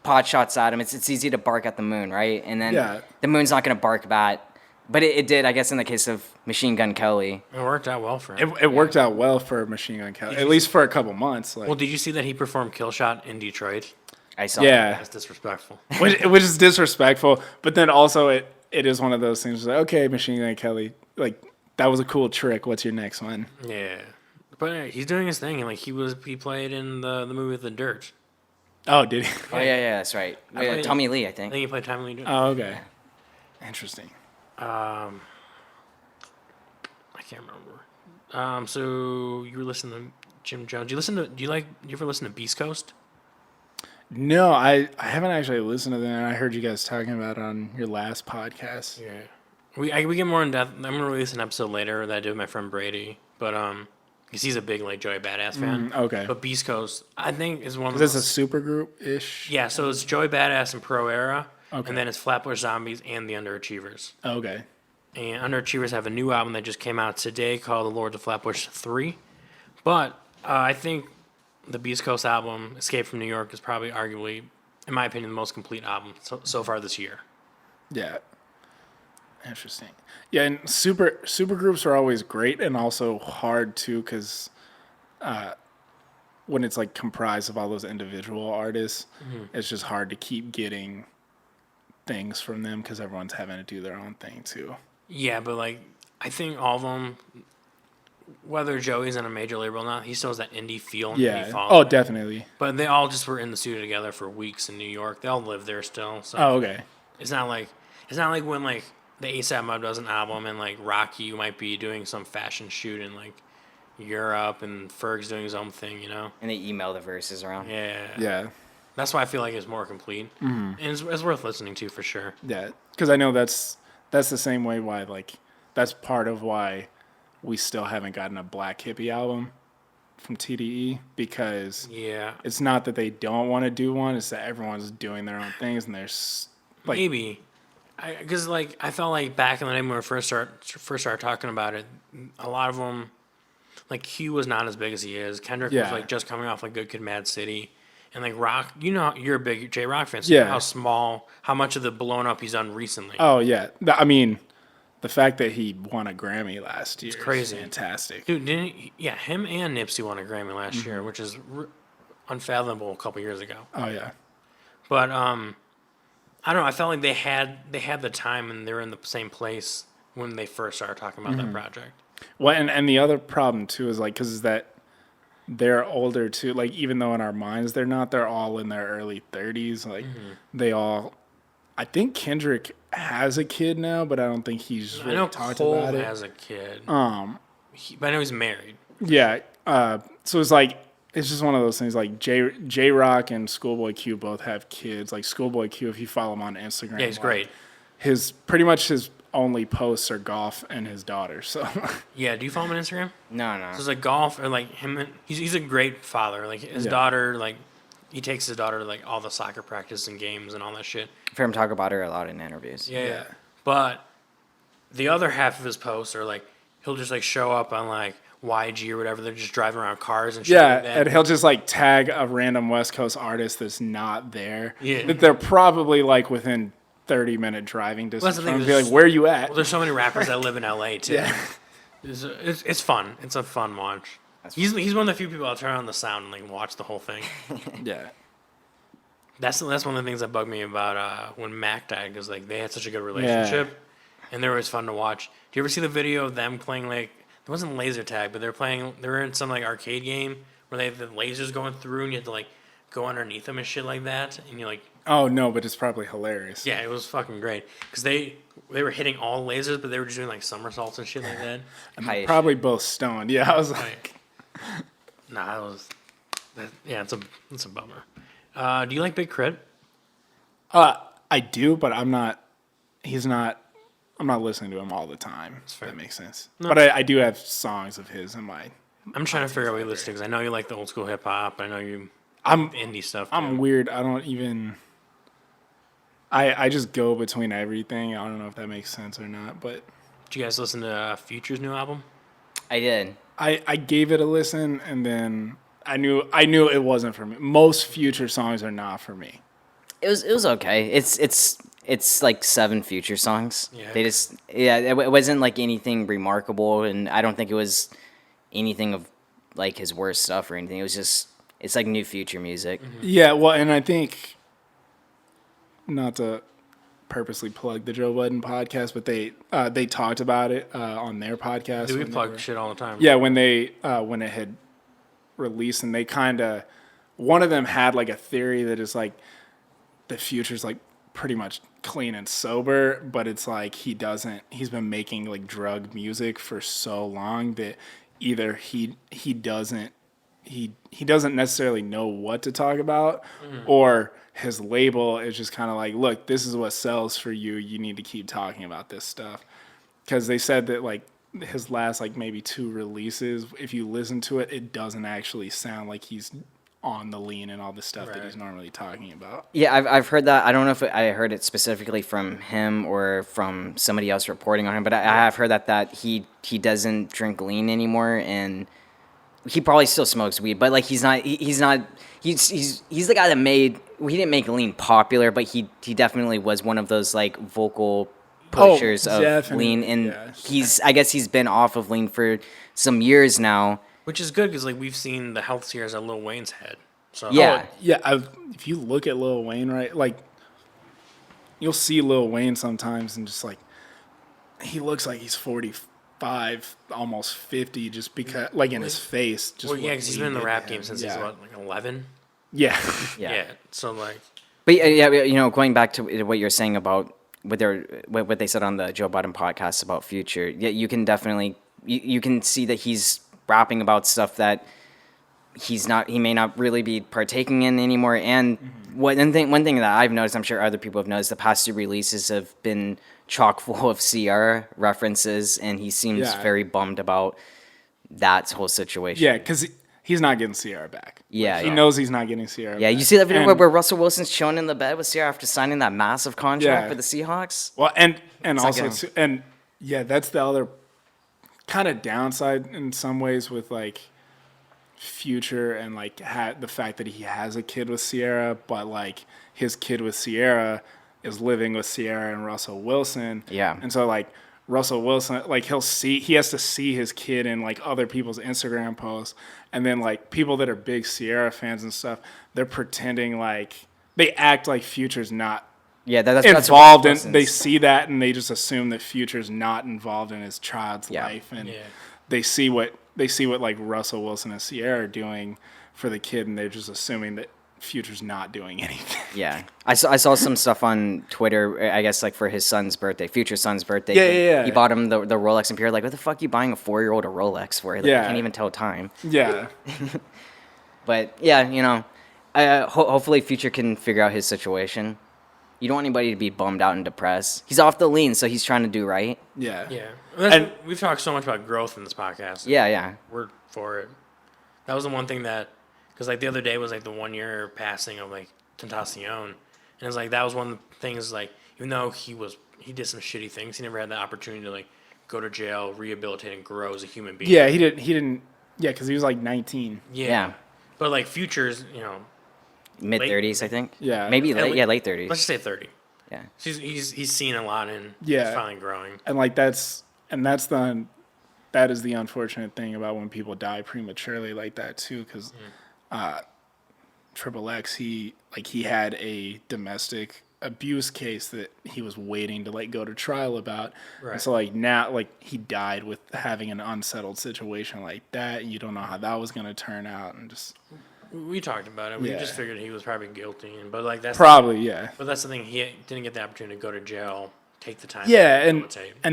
pot shots at him. It's easy to bark at the moon, right? And then the moon's not gonna bark back. But it did, I guess, in the case of Machine Gun Kelly. It worked out well for him. It worked out well for Machine Gun Kelly, at least for a couple months. Like, Well, did you see that he performed Killshot in Detroit? I saw. yeah, That's disrespectful. which is disrespectful. But then also it is one of those things. Like, okay, Machine Gun Kelly, like that was a cool trick. What's your next one? Yeah, but he's doing his thing, and like he played in the movie The Dirt. Oh, did he? Oh yeah, that's right. played- Tommy Lee, I I think. think he played Tommy Lee. Oh, okay. Interesting. I can't remember. So you were listening to Jim Jones. Do you ever listen to Beast Coast? No, I haven't actually listened to them. I heard you guys talking about it on your last podcast. Yeah. We get more in depth. I'm gonna release an episode later that I did with my friend Brady, but because he's a big like Joey Badass fan. Okay. But Beast Coast, I think, is one of Is the this a super group ish? Yeah, so it's Joey Badass and Pro Era, Okay. and then it's Flatbush Zombies and the Underachievers. Okay. And Underachievers have a new album that just came out today called The Lords of Flatbush 3. But I think the Beast Coast album, Escape from New York, is probably arguably, in my opinion, the most complete album so far this year. Yeah. Interesting. Yeah, and super groups are always great and also hard too, because when it's like comprised of all those individual artists, it's just hard to keep getting things from them because everyone's having to do their own thing too. Yeah, but like I think all of them, whether Joey's in a major label or not, he still has that indie feel and indie Yeah. following. Oh, definitely. But they all just were in the studio together for weeks in New York. They all live there still. So Oh, okay. It's not like when like the ASAP Mob does an album and like Rocky might be doing some fashion shoot in like Europe and Ferg's doing his own thing, And they email the verses around. Yeah. Yeah. That's why I feel like it's more complete. And it's worth listening to for sure. Yeah, because I know that's the same way why like that's part of why we still haven't gotten a Black Hippie album from TDE, because Yeah. it's not that they don't want to do one, it's that everyone's doing their own things and there's like Maybe. Because like I felt like back in the day when we first started talking about it, a lot of them, like Q was not as big as he is. Kendrick was Yeah. like just coming off like Good Kid, Mad City, and like Rock. You know, you're a big J Rock fan. So Yeah. you know how much of the blown up he's done recently. Oh yeah, I mean, the fact that he won a Grammy last year crazy. is fantastic. Dude, him and Nipsey won a Grammy last year, which is unfathomable a couple years ago. Oh yeah, But I don't know. I felt like they had the time and they were in the same place when they first started talking about that project. well, and the other problem too is like because that they're older too. Like even though in our minds they're not, they're all in their early 30s. Like they all. I think Kendrick has a kid now, but I don't think he's really I know talked Cole about it. has a kid. But I know he's married. Yeah. So it's like it's just one of those things. Like J Rock and Schoolboy Q both have kids. Like Schoolboy Q, if you follow him on Instagram, Yeah, he's great. His only posts are golf and his daughter. So Yeah, do you follow him on Instagram? No. So it's like golf or like him. He's a great father. Like his daughter, like he takes his daughter to like all the soccer practice and games and all that shit. I've heard him talk about her a lot in interviews. Yeah. But the other half of his posts are like he'll just like show up on like YG or whatever. They're just driving around cars and shit like that. and he'll just like tag a random West Coast artist that's not there. Yeah. That they're probably like within 30-minute driving distance. Well, that's the From thing, him. Be there's- like, where you at? Well, there's so many rappers that live in LA too. Yeah. It's fun. It's a fun watch. He's one of the few people I'll turn on the sound and like watch the whole thing. Yeah. That's one of the things that bugged me about when Mac died, because like they had such a good relationship, and they were always fun to watch. Do you ever see the video of them playing like it wasn't laser tag, but they were in some like arcade game where they have the lasers going through and you have to like go underneath them and shit like that, and you're like, Oh no, but it's probably hilarious. yeah, it was fucking great because they were hitting all lasers, but they were just doing like somersaults and shit like that. High Probably both stoned. Yeah, I was like, Nah, it's a bummer. Do you like Big Crit? I do, but I'm not listening to him all the time. If that makes sense. No. But I do have songs of his in my. I'm trying to figure out what you listen to because I know you like the old school hip hop. I know you I'm indie stuff. I'm too. weird. I don't even. I just go between everything. I don't know if that makes sense or not, but Did you guys listen to Future's new album? I did. I gave it a listen and then I knew it wasn't for me. Most Future songs are not for me. It was okay. It's like 7 Future songs. Yeah. It wasn't like anything remarkable, and I don't think it was anything of like his worst stuff or anything. It's like new Future music. Yeah, well, and I think not to purposely plug the Joe Budden podcast, but they talked about it on their podcast. Dude, we when they plug were- shit all the time. Yeah, when it had released, and they kind of one of them had like a theory that is like the Future's like pretty much clean and sober, but it's like he's been making like drug music for so long that either he doesn't necessarily know what to talk about, or his label is just kind of like, look, this is what sells for you. You need to keep talking about this stuff. Because they said that like his last like maybe 2 releases, if you listen to it, it doesn't actually sound like he's on the lean and all the stuff that Right. he's normally talking about. Yeah, I've heard that. I don't know if I heard it specifically from him or from somebody else reporting on him, but I have heard that he doesn't drink lean anymore, and he probably still smokes weed, but like he's the guy that he didn't make lean popular, but he definitely was one of those like vocal pushers of definitely, lean, and yeah. I guess he's been off of lean for some years now. Which is good because like we've seen the health scares that Lil Wayne's had. So Yeah. Yeah, if you look at Lil Wayne, right, like you'll see Lil Wayne sometimes and just like he looks like he's 45, almost 50, just because like in his face. Just well, yeah, what because he's we been in the did rap to game him. since Yeah. he's what, like 11. Yeah. Yeah. So like, But yeah, going back to what you're saying about what they said on the Joe Budden podcast about Future, yeah, you can definitely you can see that he's rapping about stuff that he may not really be partaking in anymore. And one thing that I've noticed, I'm sure other people have noticed, the past 2 releases have been chock full of CR references, and he seems Yeah. very bummed about that whole situation. Yeah, because he's not getting Sierra back. Yeah, Like, yeah. he knows he's not getting Sierra Yeah, back. you see that video And- where Russell Wilson's chilling in the bed with Sierra after signing that massive contract Yeah. for the Seahawks? Well, and like also, a- and yeah, that's the other kind of downside in some ways with like Future and like the fact that he has a kid with Sierra, but like his kid with Sierra is living with Sierra and Russell Wilson. Yeah. And so like Russell Wilson, like he has to see his kid in like other people's Instagram posts, and then like people that are big Sierra fans and stuff, they're pretending like they act like Future's not Yeah, that's involved in. Wilson's- They see that and they just assume that Future's not involved in his child's Yeah. life, and Yeah. they see what like Russell Wilson and Sierra are doing for the kid, and they're just assuming that Future's not doing anything. Yeah, I saw some stuff on Twitter. I guess like for his son's birthday, future son's birthday. Yeah. He bought him the Rolex, and people are like, "What the fuck are you buying a 4-year-old a Rolex for? Like, Yeah. you can't even tell time." Yeah, But yeah, you know, hopefully Future can figure out his situation. You don't want anybody to be bummed out and depressed. He's off the lean, so he's trying to do right. yeah, Yeah. And- We've talked so much about growth in this podcast. Yeah. We're for it. That was the one thing that, because like the other day was like the 1 year passing of like Tentacion, and it's like that was one of the things like even though he did some shitty things, he never had the opportunity to like go to jail, rehabilitate, and grow as a human being. yeah. He didn't. Yeah, because he was like 19. Yeah. But like Future's, you know, Mid 30s, I think. Yeah. Maybe At late, le- yeah, late 30s. let's just say 30. Yeah. He's seen a lot and Yeah. he's finally growing. And like that is the unfortunate thing about when people die prematurely like that too, because Triple X he had a domestic abuse case that he was waiting to like go to trial about. Right. And so like now like he died with having an unsettled situation like that, and you don't know how that was gonna turn out, and just We talked about it. We Yeah. just figured he was probably guilty, but like that's probably yeah. But that's the thing. He didn't get the opportunity to go to jail, take the time. Yeah, to and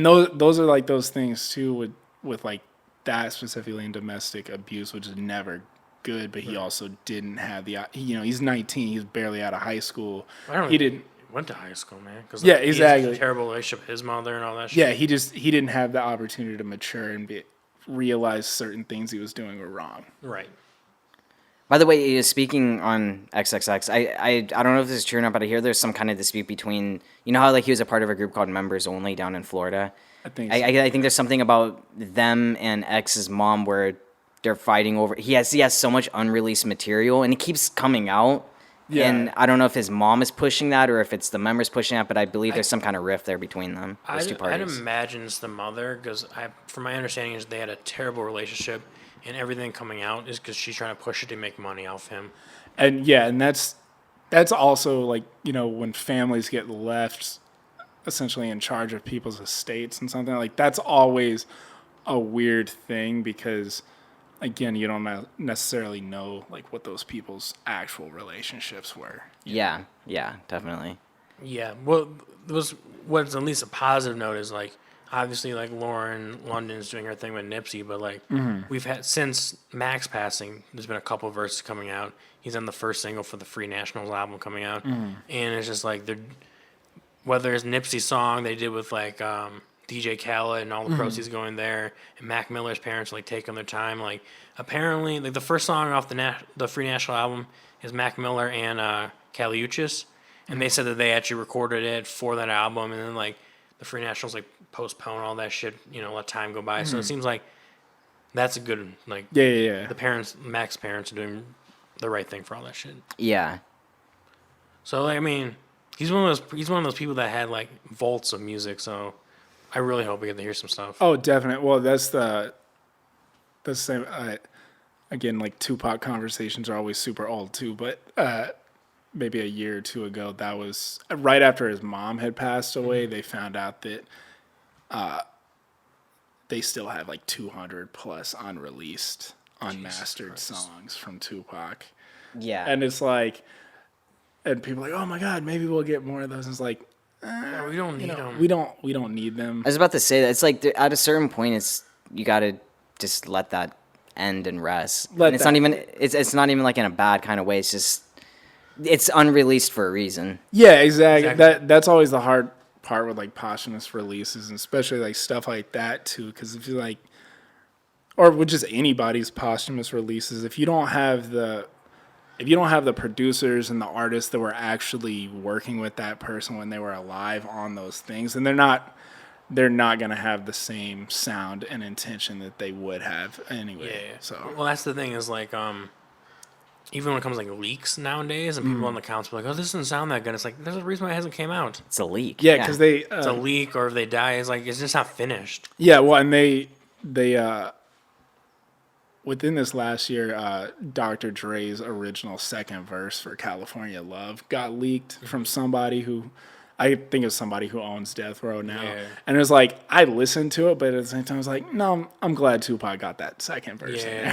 rehabilitate. those are like those things too with like that specifically in domestic abuse, which is never good. But he also didn't have he's 19, he's barely out of high school. I don't. He didn't. Went to high school, man. 'Cause, Yeah, he has exactly. a terrible relationship with his mother and all that shit. Yeah, he didn't have the opportunity to mature and realize certain things he was doing were wrong. Right. By the way, speaking on XXX, I don't know if this is true or not, but I hear there's some kind of dispute between, you know how like he was a part of a group called Members Only down in Florida. I think. I think there's something about them and X's mom where they're fighting over. He has so much unreleased material, and it keeps coming out. Yeah. And I don't know if his mom is pushing that or if it's the members pushing that, but I believe there's some kind of rift there between them. Those two I'd parties. imagine it's the mother because from my understanding, is they had a terrible relationship, and everything coming out is because she's trying to push it to make money off him. And that's also like, when families get left essentially in charge of people's estates and something like that's always a weird thing because again, you don't necessarily know like what those people's actual relationships were. Yeah, definitely. Yeah. Well, what's at least a positive note is like obviously like Lauren London's doing her thing with Nipsey, but like we've had since Mac's passing, there's been a couple verses coming out. He's on the first single for the Free Nationals album coming out, and it's just like whether it's Nipsey's song they did with like DJ Khaled and all the proceeds going there, and Mac Miller's parents like taking their time. Like apparently, like the first song off the Free National album is Mac Miller and Caliuchis, and they said that they actually recorded it for that album, and then like the Free Nationals like postpone all that shit, let time go by. So it seems like that's a good like Yeah. the parents, Mac's parents, are doing the right thing for all that shit. Yeah. So like, I mean, he's one of those people that had like vaults of music. So I really hope we get to hear some stuff. Oh, definitely. Well, that's the same. Again, like Tupac conversations are always super old too, but maybe a year or two ago, that was right after his mom had passed away. They found out that they still have like 200 plus unreleased, unmastered songs from Tupac, Yeah. and it's like, and people are like, oh my God, maybe we'll get more of those. And it's like, Yeah, we don't need them. we don't need them. I was about to say that it's like at a certain point, you gotta just let that end and rest. And it's not even like in a bad kind of way. It's just it's unreleased for a reason. Yeah, exactly. That's always the hard part with like posthumous releases, and especially like stuff like that too. Because if you like, or with just anybody's posthumous releases, if you don't have the producers and the artists that were actually working with that person when they were alive on those things, then they're not going to have the same sound and intention that they would have anyway. Yeah. So Well, that's the thing is like even when it comes to like leaks nowadays, and people on the accounts be like, "Oh, this doesn't sound that good." It's like there's a reason why it hasn't came out. It's a leak. yeah, because they It's a leak, or if they die, it's like it's just not finished. yeah, well, and they within this last year, Dr. Dre's original second verse for California Love got leaked from somebody who, I think it's somebody who owns Death Row now. Yeah. And it was like, I listened to it, but at the same time, I was like, no, I'm glad Tupac got that second verse in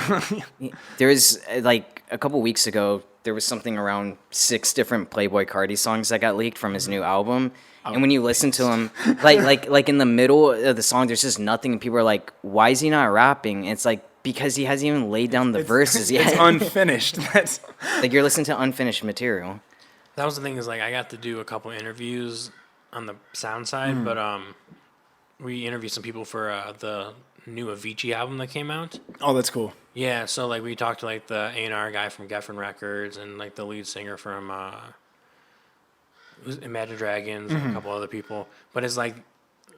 there. There was like a couple weeks ago, there was something around 6 different Playboi Carti songs that got leaked from his new album. And when you listen to him, like in the middle of the song, there's just nothing. And people are like, why is he not rapping? And it's like, because he hasn't even laid down the verses yet. It's unfinished. That's Like you're listening to unfinished material. That was the thing is like I got to do a couple interviews on the sound side, but we interviewed some people for the new Avicii album that came out. Oh, that's cool. Yeah, so like we talked to like the A&R guy from Geffen Records and like the lead singer from Imagine Dragons and a couple other people. But it's like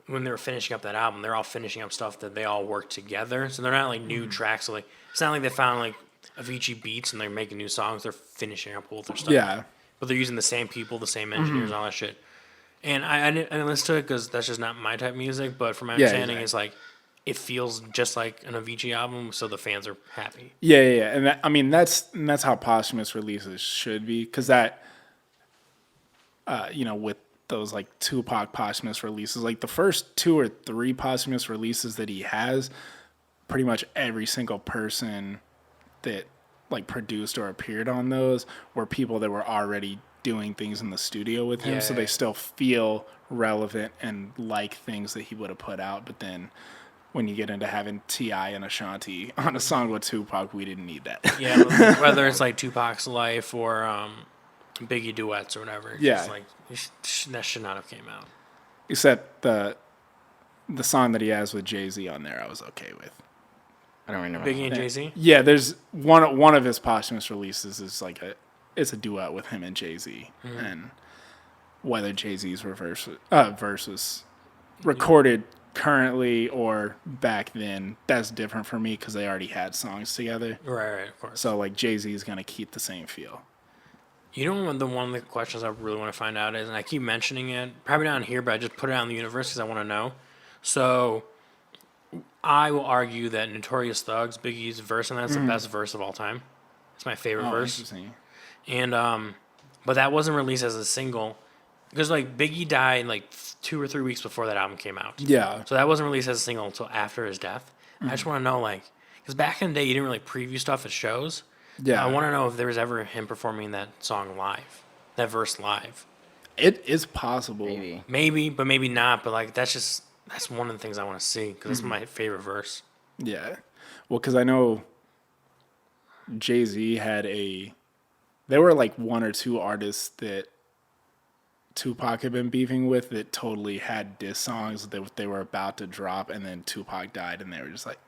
when they were finishing up that album, they're all finishing up stuff that they all work together. So they're not like new tracks. So like it's not like they found like Avicii beats and they're making new songs. They're finishing up all their stuff. Yeah. But they're using the same people, the same engineers, all that shit. And I didn't listen to it because that's just not my type of music. But from my understanding, it's like it feels just like an Avicii album, so the fans are happy. Yeah, and that, I mean that's how posthumous releases should be, because that, with those like Tupac posthumous releases, like the first 2 or 3 posthumous releases that he has, pretty much every single person that like produced or appeared on those were people that were already doing things in the studio with him, so they still feel relevant and like things that he would have put out. But then when you get into having T.I. and Ashanti on a song with Tupac, we didn't need that. Yeah, whether it's like Tupac's Life or Biggie duets or whatever. It's just like that should not have came out. Except the song that he has with Jay-Z on there, I was okay with. I don't remember. Biggie and Jay-Z? Yeah, there's one of his posthumous releases is like it's a duet with him and Jay-Z, and whether Jay-Z's verse was recorded currently or back then, that's different for me because they already had songs together. Right, of course. So like Jay-Z is gonna keep the same feel. You know what one of the questions I really want to find out is, and I keep mentioning it, probably not here, but I just put it out in the universe because I want to know. So I will argue that Notorious Thugs, Biggie's verse on that's the best verse of all time. It's my favorite verse. Interesting. And but that wasn't released as a single because like Biggie died like 2 or 3 weeks before that album came out. Yeah. So that wasn't released as a single until after his death. I just want to know, like, because back in the day you didn't really preview stuff at shows. Yeah. I want to know if there was ever him performing that song live, that verse live. It is possible. Maybe, but maybe not. But like that's one of the things I want to see because it's my favorite verse. Yeah. Well, because I know Jay-Z there were like 1 or 2 artists that Tupac had been beefing with that totally had diss songs that they were about to drop, and then Tupac died, and they were just like,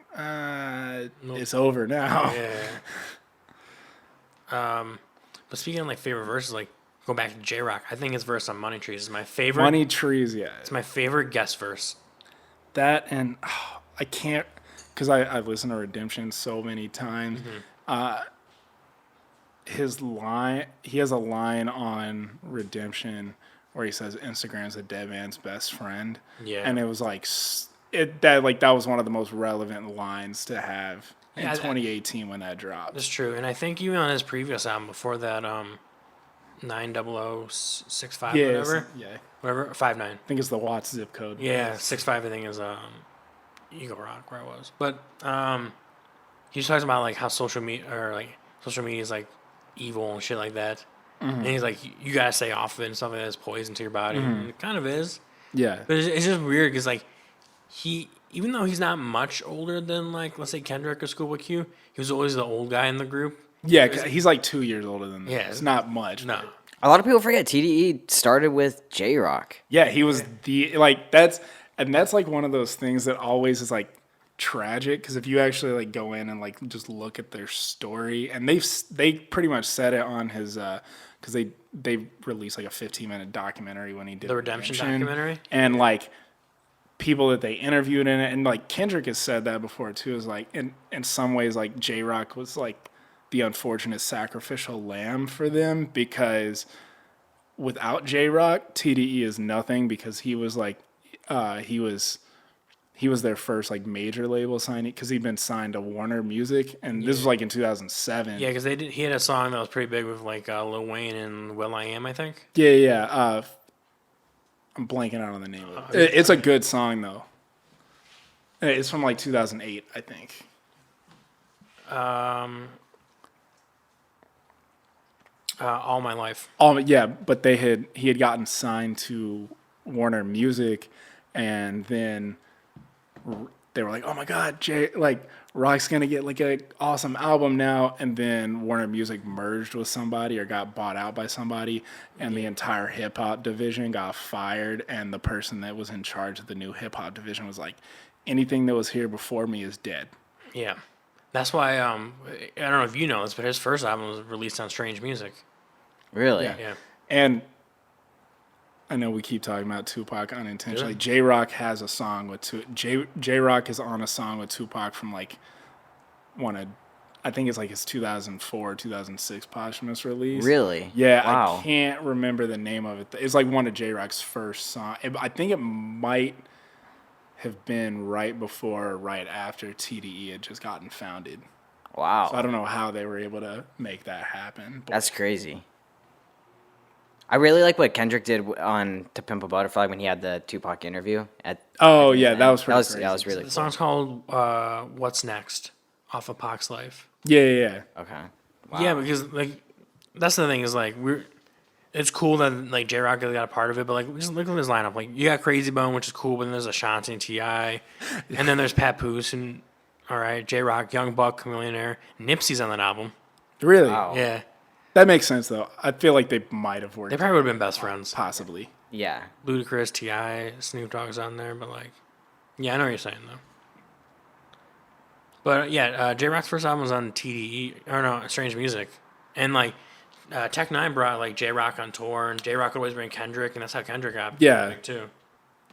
it's over now. Yeah. But speaking of like favorite verses, like go back to J-Rock, I think his verse on Money Trees is my favorite. Money Trees, yeah. It's my favorite guest verse. That and I can't, because I've listened to Redemption so many times. He has a line on Redemption where he says Instagram's a dead man's best friend. Yeah. And it was like that was one of the most relevant lines to have in 2018 when that dropped. That's true. And I think even on his previous album before that, 90065 whatever. Whatever, 59. I think it's the Watts zip code. Yeah, 65 I think is Eagle Rock where I was. But he talks about like how social media is like evil and shit like that. And he's like, you gotta stay off of it and stuff like that is poison to your body. And it kind of is. Yeah. But it's just weird because like even though he's not much older than like let's say Kendrick or Schoolboy Q, he was always the old guy in the group. Yeah, he's like 2 years older than that. Yeah, it's not much. No. A lot of people forget TDE started with J-Rock. Yeah, he was that's like one of those things that always is like, tragic because if you actually like go in and like just look at their story, and they pretty much said it on his because they released like a 15-minute documentary when he did The Redemption documentary, and like people that they interviewed in it, and like Kendrick has said that before too, is like in some ways like J-Rock was like the unfortunate sacrificial lamb for them, because without J-Rock, TDE is nothing, because he was like he was their first like major label signing, because he'd been signed to Warner Music, and this was like in 2007. Yeah, because he had a song that was pretty big with like Lil Wayne and will.i.am, I think. Yeah. I'm blanking out on the name of it. It's a good song though. It's from like 2008, I think. All My Life. Yeah, but he had gotten signed to Warner Music, and then they were like, "Oh my God, Rock's gonna get like an awesome album now," and then Warner Music merged with somebody or got bought out by somebody, and the entire hip hop division got fired, and the person that was in charge of the new hip hop division was like, "Anything that was here before me is dead." Yeah, that's why I don't know if you know this, but his first album was released on Strange Music. Really? Yeah. And I know we keep talking about Tupac unintentionally. J-Rock has a song with J-Rock is on a song with Tupac from like I think it's like his 2004, 2006 posthumous release. Really? Yeah, Wow. I can't remember the name of it. It's like one of J-Rock's first songs. I think it might have been right before or right after TDE had just gotten founded. Wow. So I don't know how they were able to make that happen. But That's crazy. I really like what Kendrick did on To Pimp a Butterfly when he had the Tupac interview. That was pretty crazy. That was really The cool. song's called "What's Next" off of Pac's Life. Yeah. Okay. Wow. Yeah, because like that's the thing is like it's cool that like J Rock got a part of it, but like just look at his lineup. Like you got Crazy Bone, which is cool, but then there's Ashanti and T.I., and then there's Papoose and all right, J Rock, Young Buck, Millionaire, Nipsey's on that album. Really? Wow. Yeah, That makes sense, though. I feel like they might have worked. they probably would have been best friends. Possibly. Yeah. Ludacris, T.I., Snoop Dogg's on there, but like, yeah, I know what you're saying though. But yeah, J Rock's first album was on TDE or no, Strange Music, and like Tech Nine brought like J Rock on tour, and J Rock would always bring Kendrick, and that's how Kendrick got big too.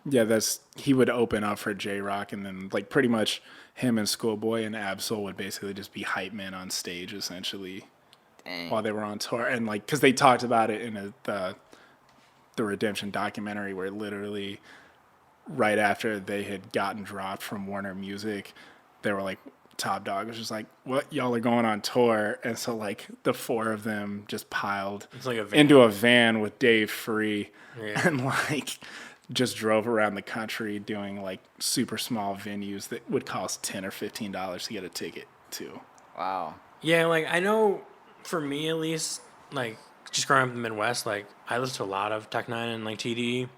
Yeah, he would open up for J-Rock, and then like pretty much him and Schoolboy and Absol would basically just be hype men on stage essentially. Dang. While they were on tour, and like because they talked about it in the Redemption documentary, where literally right after they had gotten dropped from Warner Music, they were like, Top Dog was just like, "What, y'all are going on tour?" And so like the four of them just piled It's like a van. into a van with Dave Free, Yeah. and like just drove around the country doing like super small venues that would cost $10 or $15 to get a ticket to. Wow. Yeah, like I know for me at least, like just growing up in the Midwest, like I listen to a lot of Tech Nine and like TDE,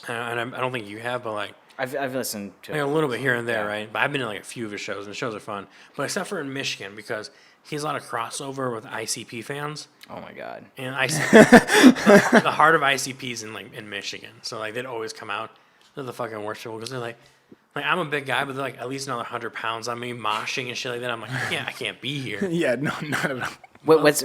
and I don't think you have, but like I've listened to like a little bit here and there, Yeah. right? But I've been to like a few of his shows, and the shows are fun. But except for in Michigan, because he has a lot of crossover with ICP fans, Oh my God. and ICP, the heart of ICP's in Michigan, so like they'd always come out. They're the fucking worst people because they're like I'm a big guy, but they're like at least another 100 pounds on me, moshing and shit like that. I'm like, I can't be here. Yeah, no, none of them. What's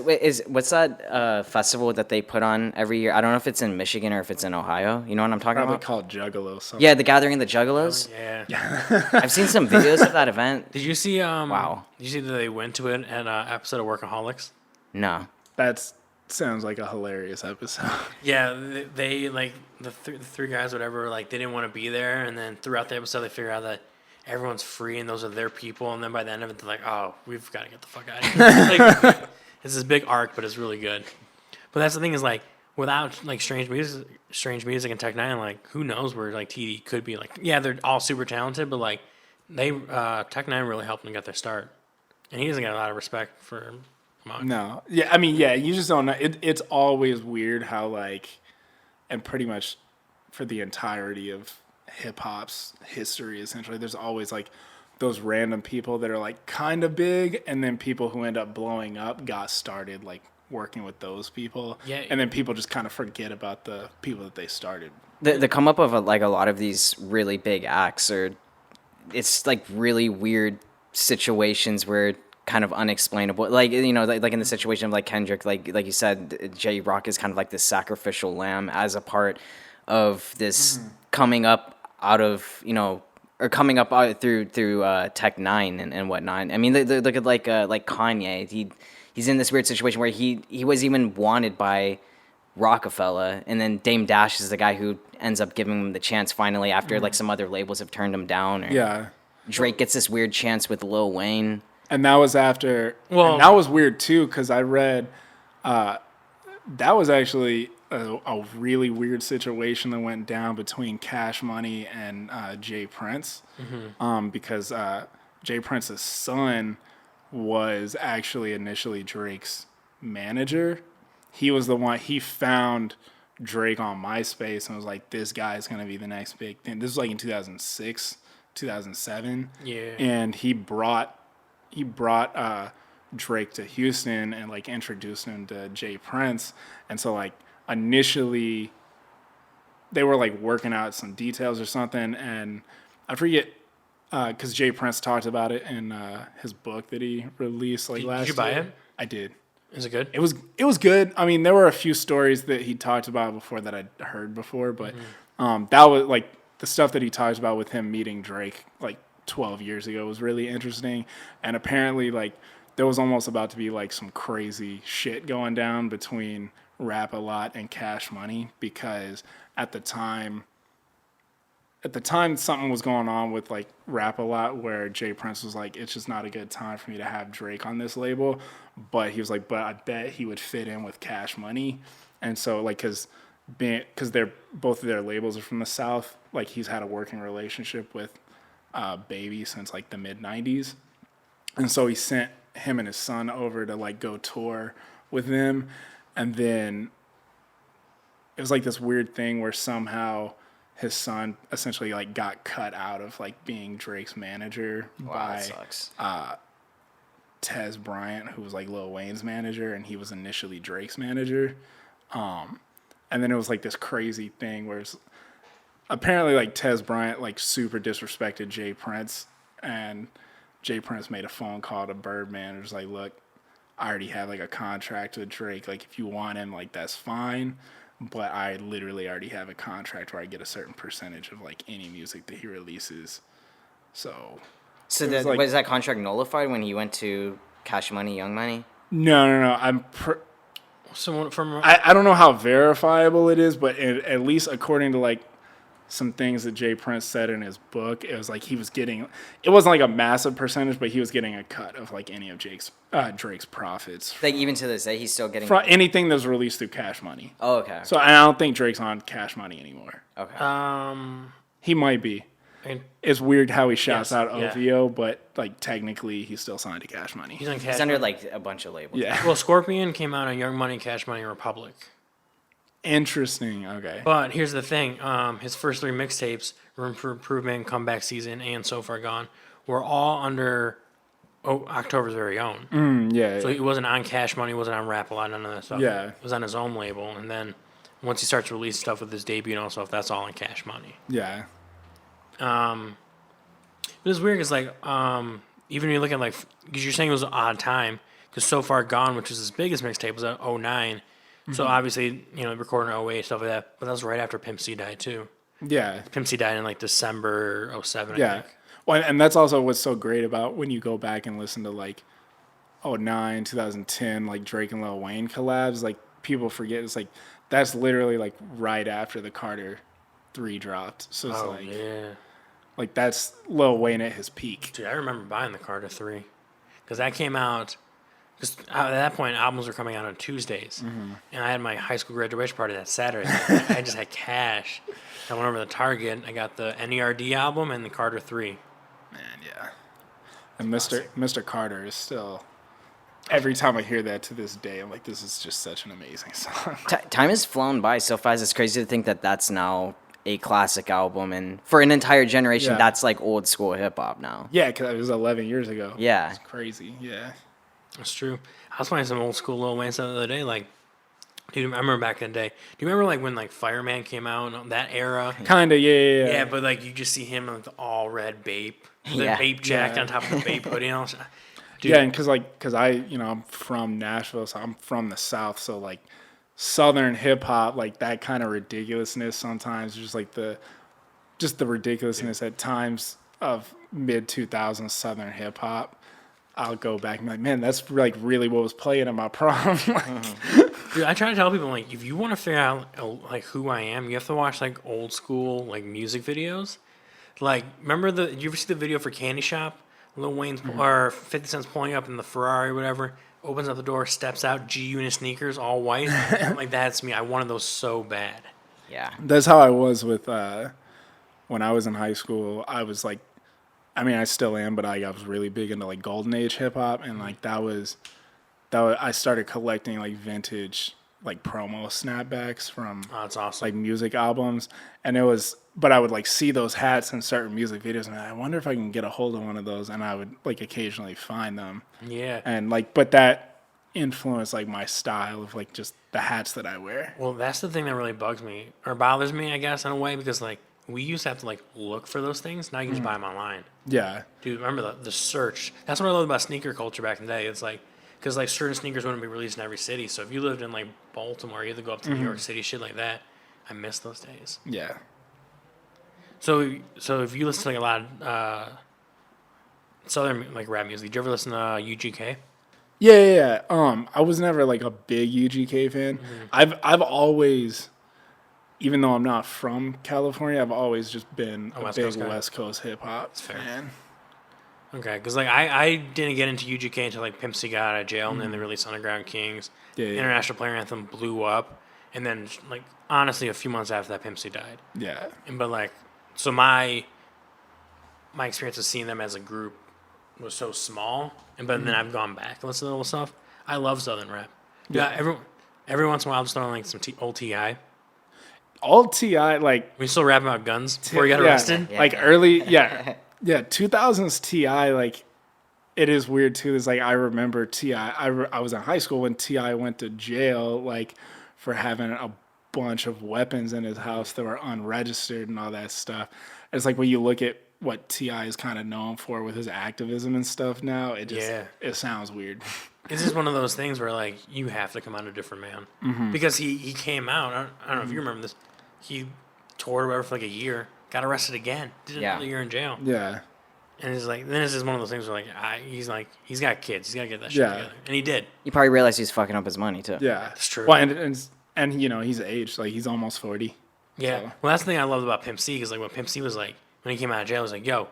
that festival that they put on every year? I don't know if it's in Michigan or if it's in Ohio. You know what I'm talking Probably about? called Juggalo. Something. Yeah, the Gathering of the Juggalos. Yeah. I've seen some videos of that event. Did you see? Wow. Did you see that they went to it at an episode of Workaholics? No. That sounds like a hilarious episode. Yeah, they like the three guys, whatever. Like they didn't want to be there, and then throughout the episode, they figure out that everyone's free and those are their people. And then by the end of it, they're like, "Oh, we've got to get the fuck out of here." Like, it's this big arc, but it's really good. But that's the thing is like without like strange music and Tech Nine, like who knows where like TD could be. Like yeah, they're all super talented, but like they Tech Nine really helped them get their start, and he doesn't get a lot of respect for. No. Yeah, I mean, yeah, you just don't know. It's always weird how, like, and pretty much for the entirety of hip-hop's history, essentially, there's always, like, those random people that are, like, kind of big, and then people who end up blowing up got started, like, working with those people. Yeah. And then people just kind of forget about the people that they started. The come up of a lot of these really big acts are it's like really weird situations where kind of unexplainable, like like in the situation of like Kendrick, like you said, J Rock is kind of like this sacrificial lamb as a part of this coming up out of or coming up out through Tech Nine and whatnot. I mean, look at like Kanye. He's in this weird situation where he was even wanted by Rockefeller, and then Dame Dash is the guy who ends up giving him the chance finally after like some other labels have turned him down. Or Drake gets this weird chance with Lil Wayne. And that was after. Well, and that was weird too, because I read that was actually a really weird situation that went down between Cash Money and Jay Prince, because Jay Prince's son was actually initially Drake's manager. He was the one, he found Drake on MySpace and was like, this guy's going to be the next big thing. This was like in 2006, 2007. Yeah. And he brought Drake to Houston and like introduced him to Jay Prince. And so like initially they were like working out some details or something. And I forget, because Jay Prince talked about it in his book that he released like last year. Did you buy it? I did. Is it good? It was good. I mean, there were a few stories that he talked about before that I'd heard before, but that was like the stuff that he talked about with him meeting Drake like 12 years ago was really interesting. And apparently like there was almost about to be like some crazy shit going down between Rap-A-Lot and Cash Money, because at the time something was going on with like Rap-A-Lot where Jay Prince was like, it's just not a good time for me to have Drake on this label. But he was like, but I bet he would fit in with Cash Money. And so like, cause they're both of their labels are from the South, like he's had a working relationship with Baby since like the mid 90s. And so he sent him and his son over to like go tour with them. And then it was like this weird thing where somehow his son essentially like got cut out of like being Drake's manager by Tez Bryant, who was like Lil Wayne's manager, and he was initially Drake's manager. And then it was like this crazy thing where it's, apparently like Tez Bryant like super disrespected Jay Prince, and Jay Prince made a phone call to Birdman and was like, look, I already have like a contract with Drake. Like if you want him, like that's fine. But I literally already have a contract where I get a certain percentage of like any music that he releases. So was that contract nullified when he went to Cash Money, Young Money? No. I don't know how verifiable it is, but at least according to like some things that Jay Prince said in his book, it was like he was getting, it wasn't like a massive percentage, but he was getting a cut of like any of Drake's profits. Like even to this day, he's still getting from anything that's released through Cash Money. Oh, okay. So I don't think Drake's on Cash Money anymore. Okay. He might be. It's weird how he shouts out OVO, but like technically he's still signed to Cash Money. He's on Cash He's under Money. like a bunch of labels. Yeah. Well, Scorpion came out on Young Money, Cash Money, Republic. Interesting. Okay. But here's the thing: his first 3 mixtapes, Room for Improvement, Comeback Season, and So Far Gone, were all under October's very own. Yeah. So he wasn't on Cash Money, wasn't on Rap-A-Lot, none of that stuff. Yeah. It was on his own label, and then once he starts to release stuff with his debut and all stuff, that's all on Cash Money. Yeah. It was weird because, like, even when you look at, like, because you're saying it was an odd time, because So Far Gone, which was his biggest mixtape, was at 09. So obviously, recording 08, stuff like that. But that was right after Pimp C died, too. Yeah. Pimp C died in, like, December 07, I Yeah. think. Well, and that's also what's so great about when you go back and listen to, like, 09, 2010, like, Drake and Lil Wayne collabs. Like, people forget. It's like, that's literally, like, right after the Carter 3 dropped. So it's Yeah. Like, that's Lil Wayne at his peak. Dude, I remember buying the Carter 3. Because that came out... Because at that point, albums were coming out on Tuesdays. And I had my high school graduation party that Saturday. I just had cash. I went over to Target. I got the NERD album and the Carter 3. Man, yeah. And Mr. Carter is still... Every time I hear that to this day, I'm like, this is just such an amazing song. Time has flown by so fast. It's crazy to think that that's now a classic album. And for an entire generation, that's like old school hip-hop now. Yeah, because it was 11 years ago. Yeah. It's crazy, yeah. That's true. I was playing some old school Lil Wayne stuff the other day, like Dude, I remember back in the day. Do you remember like when like Fireman came out and that era? Kinda, yeah. Yeah, but like you just see him in like the all red Bape, the Yeah. Bape jacket Yeah. on top of the Bape hoodie and all. Dude, Yeah, and cause I, I'm from Nashville, so I'm from the South, so like Southern hip hop, like that kind of ridiculousness sometimes, just the ridiculousness at times of mid 2000s Southern hip hop. I'll go back and be like, man, that's like really what was playing in my prom. dude, I try to tell people like if you want to figure out like who I am, you have to watch like old school like music videos. Like, remember did you ever see the video for Candy Shop? Lil Wayne's or 50 Cent's pulling up in the Ferrari, or whatever, opens up the door, steps out, GU in his sneakers, all white. Like, that's me. I wanted those so bad. Yeah. That's how I was with when I was in high school. I was like, I mean, I still am, but I was really big into like golden age hip hop, and like that was I started collecting like vintage like promo snapbacks from Oh, that's awesome. like music albums, and but I would like see those hats in certain music videos, and I wonder if I can get a hold of one of those, and I would like occasionally find them, yeah. and like, but that influenced like my style of like just the hats that I wear. Well, that's the thing that really bugs me or bothers me, I guess, in a way, because like we used to have to like look for those things. Now you can just buy them online. Yeah, Dude, remember the search? That's what I love about sneaker culture back in the day. It's like, because like certain sneakers wouldn't be released in every city. So if you lived in like Baltimore, you had to go up to New York City, shit like that. I miss those days. yeah. So if you listen to like a lot of southern like rap music, did you ever listen to UGK? Yeah. I was never like a big UGK fan. I've always, even though I'm not from California, I've always just been a West big Coast guy. West Coast hip hop fair. fan. Okay, because like I didn't get into UGK until like Pimp C got out of jail, and then they released Underground Kings. Yeah. International Player Anthem blew up, and then like honestly, a few months after that, Pimp C died. Yeah. But like, so my experience of seeing them as a group was so small, but then I've gone back and listened to little stuff. I love Southern rap. Yeah, every once in a while, I'll just throw on like some old Ti. All T.I. like We still rap about guns before he got arrested. Yeah. like early 2000s T.I. like it is weird too. It's like I remember T.I. I was in high school when T.I. went to jail like for having a bunch of weapons in his house that were unregistered and all that stuff. It's like when you look at what T.I. is kind of known for with his activism and stuff now, it just it sounds weird. It's just one of those things where like you have to come out a different man because he came out. I don't know if you remember this. He toured whatever for like a year, got arrested again, did another year in jail, Yeah. and it's like then it's just one of those things where like he's got kids, he's got to get that shit together, and he did. You probably realize he's fucking up his money too. Yeah. That's true. Well, and he's aged, like he's almost 40. Yeah. So. Well, that's the thing I loved about Pimp C, because like when Pimp C was like, when he came out of jail, I was like, yo,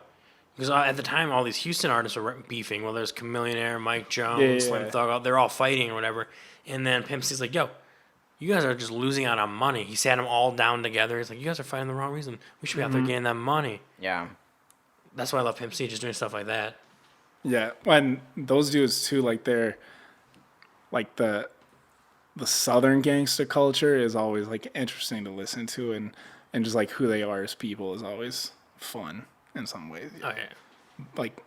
because at the time all these Houston artists were beefing. Well, there's Chamillionaire, Mike Jones, Slim Thug, they're all fighting or whatever. And then Pimp C's like, yo, you guys are just losing out on money. He sat them all down together. He's like, you guys are fighting the wrong reason. We should be out there getting that money. Yeah. That's why I love Pimp C, just doing stuff like that. Yeah. And those dudes too, like they're like the Southern gangster culture is always like interesting to listen to, and just like who they are as people is always fun in some ways. Oh, yeah. Like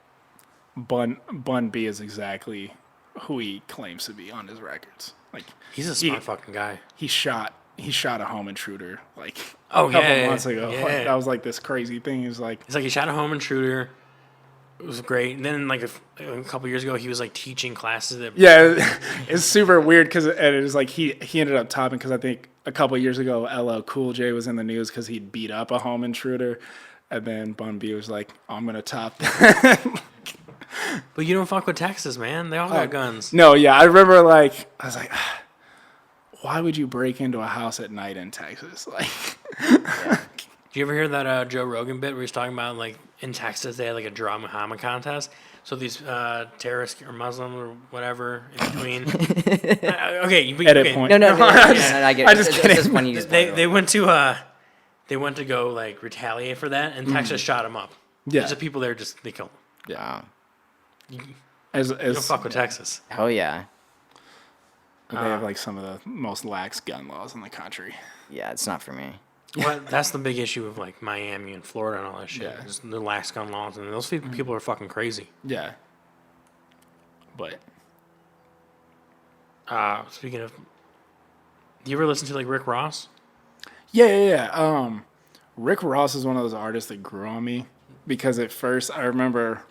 Bun B is exactly who he claims to be on his records. Like He's a smart fucking guy. he shot a home intruder like Oh, a couple yeah, months ago. yeah. Like, that was like this crazy thing. He was like, It's like he shot a home intruder. It was great. And then like a couple years ago, he was like teaching classes that. yeah, it's super weird because it was like he ended up topping because I think a couple years ago LL Cool J was in the news because he'd beat up a home intruder, and then Bun B was like, I'm gonna top that. But you don't fuck with Texas, man. They all got guns. No, yeah, I remember like I was like, why would you break into a house at night in Texas? Like, Did you ever hear that Joe Rogan bit where he's talking about like in Texas they had like a draw Muhammad contest? So these terrorists or Muslim or whatever in between. edit point. No, I get it. I just It's kidding. just when you just They went to go like retaliate for that, and Texas shot him up. Yeah. There's the people there they killed him. Wow. As You don't fuck with Texas. Oh yeah. they have like some of the most lax gun laws in the country. Yeah, it's not for me. Well, that's the big issue of like Miami and Florida and all that shit. Yeah. Just the lax gun laws, and those people are fucking crazy. Yeah. But Speaking of Do you ever listen to like Rick Ross? Yeah. Rick Ross is one of those artists that grew on me because at first I remember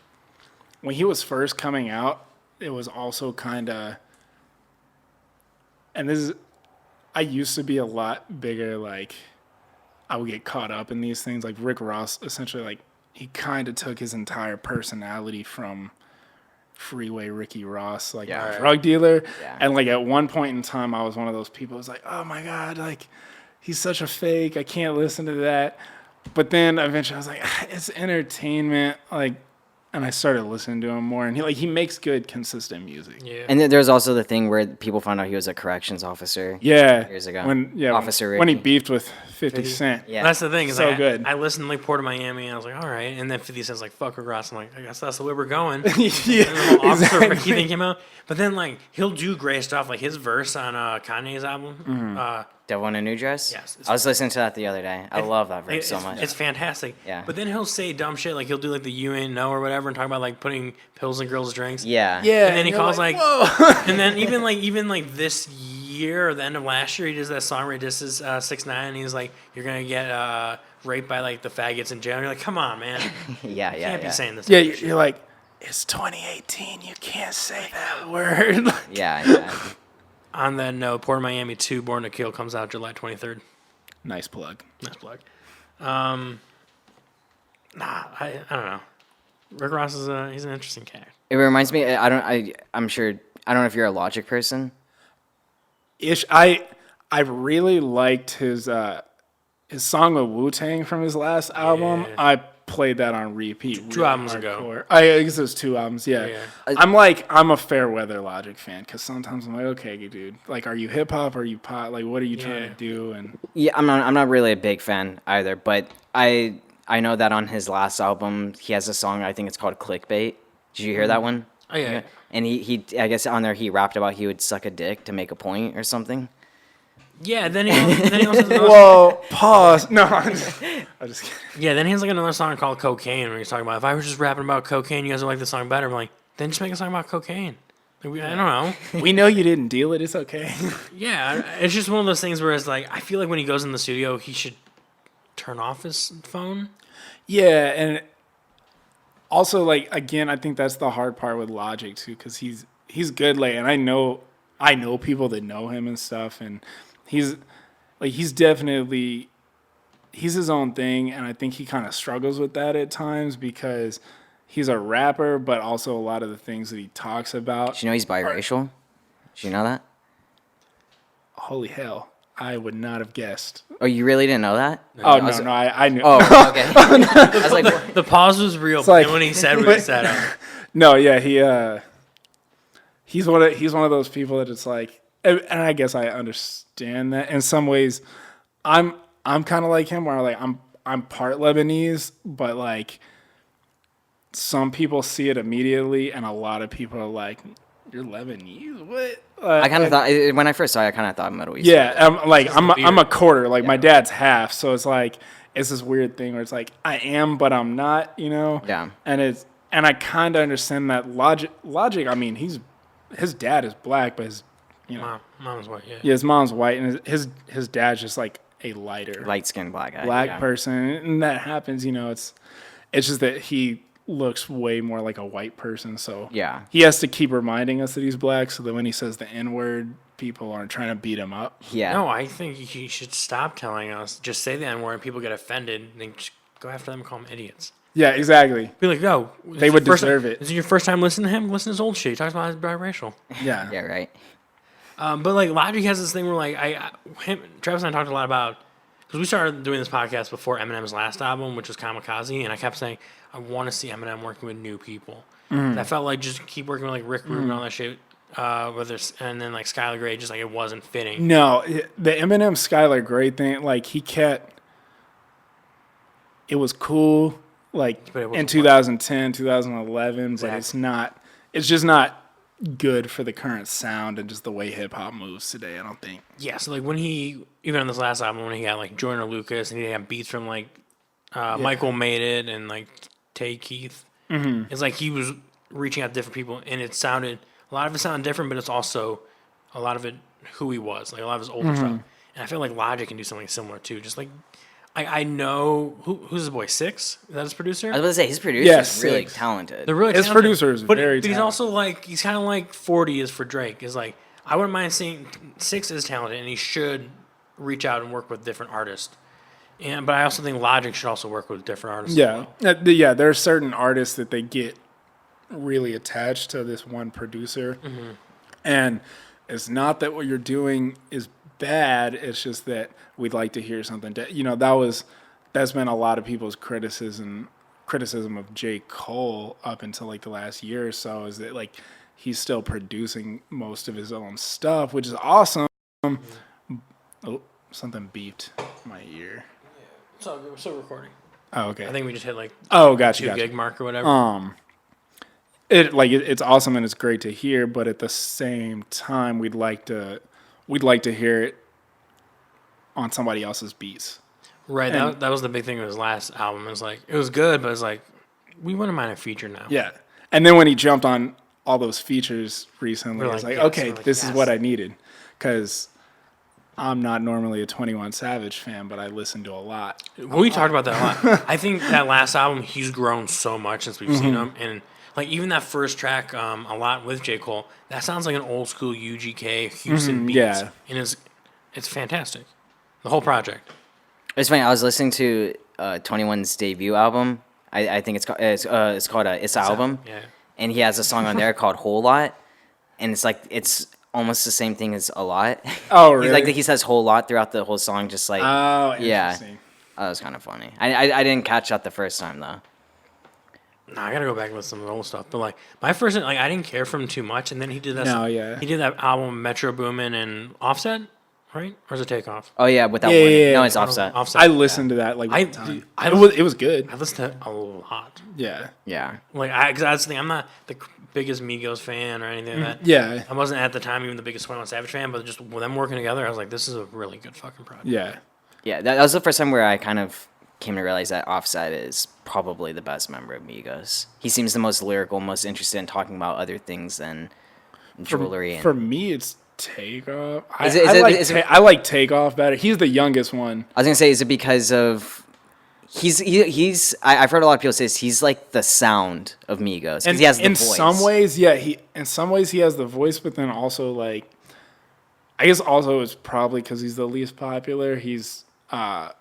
when he was first coming out, it was also kind of, and this is, I used to be a lot bigger, like, I would get caught up in these things. Like, Rick Ross, essentially, like, he kind of took his entire personality from Freeway Ricky Ross, like, Yeah. a drug dealer. Yeah. And, like, at one point in time, I was one of those people who was like, oh, my God, like, he's such a fake. I can't listen to that. But then eventually I was like, it's entertainment. Like, and I started listening to him more, and he makes good, consistent music. Yeah. And then there's also the thing where people found out he was a corrections officer. Yeah, Years ago. Officer Officer when he Ricky. beefed with 50 Cent. Yeah. That's the thing. Is So like, good. I listened to like Port of Miami, and I was like, all right. And then 50 Cent's like, fuck Rick Ross. I'm like, I guess that's the way we're going. Yeah, And the whole Officer exactly. Ricky thing came out. But then like he'll do great stuff, like his verse on Kanye's album. Devil in a New Dress? Yes, it's- I was listening to that the other day. I love that verse so much. It's fantastic. Yeah. But then he'll say dumb shit, like he'll do like the you ain't know or whatever, and talk about like putting pills in girls' drinks. Yeah. Yeah, And then he you're calls like, whoa. and then even like this year or the end of last year, he does that song where he disses 6ix9ine, and he's like, you're gonna get raped by like the faggots in jail. And you're like, come on, man, Yeah, you yeah, can't yeah. be saying this. Yeah, you're like, it's 2018. You can't say that word. Yeah, yeah. On that note, Port of Miami 2, Born to Kill comes out July 23rd. Nice plug. Nice plug. I don't know. Rick Ross is he's an interesting cat. It reminds me. I'm sure. I don't know if you're a Logic person. Ish. I really liked his song with Wu-Tang from his last album. Yeah. I played that on repeat. Two albums ago. I guess it was 2 albums. Yeah. Yeah. I'm a fair weather Logic fan because sometimes I'm like, okay, dude, like, are you hip hop? Are you pop? Like, what are you trying to do? And Yeah, I'm not really a big fan either, but I know that on his last album he has a song. I think it's called Clickbait. Did you hear that one? Oh yeah. And he I guess on there he rapped about he would suck a dick to make a point or something. Yeah. Then he also has another, whoa, pause. No, I'm just kidding. yeah. Then he has like another song called Cocaine where he's talking about if I was just rapping about cocaine, you guys would like the song better. I'm like, then just make a song about cocaine. Like, I don't know. We know you didn't deal it. It's okay. Yeah, it's just one of those things where it's like I feel like when he goes in the studio, he should turn off his phone. Yeah, and also, like, again, I think that's the hard part with Logic too, because he's good. Like, and I know people that know him and stuff, and he's definitely he's his own thing, and I think he kind of struggles with that at times because he's a rapper, but also a lot of the things that he talks about. Did you know he's biracial? Did you know that? Holy hell, I would not have guessed. Oh, you really didn't know that? Oh no, I knew. Oh, okay. I was like, The pause was real, like- and when he said what he said, No, yeah, he's one of those people that it's like, and I guess I understand that in some ways. I'm kind of like him, where like I'm part Lebanese, but like some people see it immediately, and a lot of people are like, "You're Lebanese? What?" I kind of thought when I first saw it, I kind of thought Middle East. Yeah, I'm a quarter. Like my Yeah. dad's half, so it's like it's this weird thing where it's like I am, but I'm not. You know? Yeah. And I kind of understand that logic. I mean, his dad is black, but his Mom's white. Yeah. his mom's white, and his dad's just like a lighter Light skinned black guy. black yeah. person, and that happens. You know, it's just that he looks way more like a white person, so Yeah. he has to keep reminding us that he's black, so that when he says the N-word, people aren't trying to beat him up. Yeah. No, I think he should stop telling us. Just say the N word, and people get offended. Then just go after them and call them idiots. Yeah, exactly. Be like, yo, They would deserve it. Is it your first time listening to him? Listen to his old shit. He talks about his biracial. Yeah. Yeah, right. But like Logic has this thing where like Travis and I talked a lot about because we started doing this podcast before Eminem's last album, which was Kamikaze, and I kept saying I want to see Eminem working with new people. I felt like just keep working with like Rick Rubin and all that shit. And then like Skylar Grey, just like it wasn't fitting. No, the Eminem Skylar Grey thing, like he kept. It was cool, like But it wasn't in 2010, 2011, but Exactly. it's just not good for the current sound and just the way hip hop moves today. I don't think. Yeah, so like when he even on this last album when he got like Jordan Lucas and he had beats from like Michael Made It and like Tay Keith, it's like he was reaching out to different people and it sounded a lot of it sounded different, but it's also a lot of it who he was, like a lot of his older stuff. And I feel like Logic can do something similar too. Just like I know who's his boy, Six? Is that his producer? I was about to say his producer Yes, is really Six. talented. They're really His talented, producer is very but he's talented. also like he's kind of like 40 is for Drake. Is like I wouldn't mind seeing Six is talented and he should reach out and work with different artists. And but I also think Logic should also work with different artists. Yeah, yeah. There are certain artists that they get really attached to this one producer, and it's not that what you're doing is bad. It's just that we'd like to hear something. That's been a lot of people's criticism of J. Cole up until like the last year or so. Is that like he's still producing most of his own stuff, which is awesome. Oh, something beeped in my ear. So we're still recording. Oh, okay. I think we just hit like Gotcha. 2 gig mark or whatever. It's awesome and it's great to hear, but at the same time, we'd like to hear it on somebody else's beats. Right. That was the big thing with his last album. It was like it was good, but it's like we wouldn't mind a feature now. Yeah, and then when he jumped on all those features recently, We're it's like, like, yes. okay, We're like, this is yes. what I needed, because I'm not normally a 21 Savage fan, but I listen to a lot. We talked about that a lot. I think that last album, he's grown so much since we've seen him, and like even that first track, a lot with J. Cole, that sounds like an old school UGK Houston beats, yeah. and it's fantastic. The whole project. It's funny. I was listening to 21's debut album. I think it's called It's an Album, Yeah. and he has a song on there called Whole Lot, and it's almost the same thing as A Lot. Oh, really? He says whole lot throughout the whole song, just like Oh, yeah. interesting. That was kind of funny. I didn't catch that the first time though. Nah, I gotta go back and listen to the old stuff. But like my first, like I didn't care for him too much, and then he did that. No, yeah. He did that album Metro Boomin and Offset, right? Or is it Takeoff? Oh yeah, with that Yeah, one. yeah, No, yeah. it's Offset. Offset. I listened to that like I- one time. I- It was good. I listened to it a lot. Yeah. Yeah. Like because that's the thing. I'm not the biggest Migos fan or anything like that. Yeah. I wasn't at the time even the biggest 21 Savage fan, but just with them working together, I was like, this is a really good fucking project. Yeah. Yeah, that was the first time where I kind of came to realize that Offset is probably the best member of Migos. He seems the most lyrical, most interested in talking about other things than jewelry. For me, it's Takeoff. Is it- I like Takeoff better. He's the youngest one. I was gonna say, is it because of I've heard a lot of people say he's like the sound of Migos because he has the in voice. some ways, yeah. In some ways he has the voice, but then also like, I guess also it's probably because he's the least popular. He's out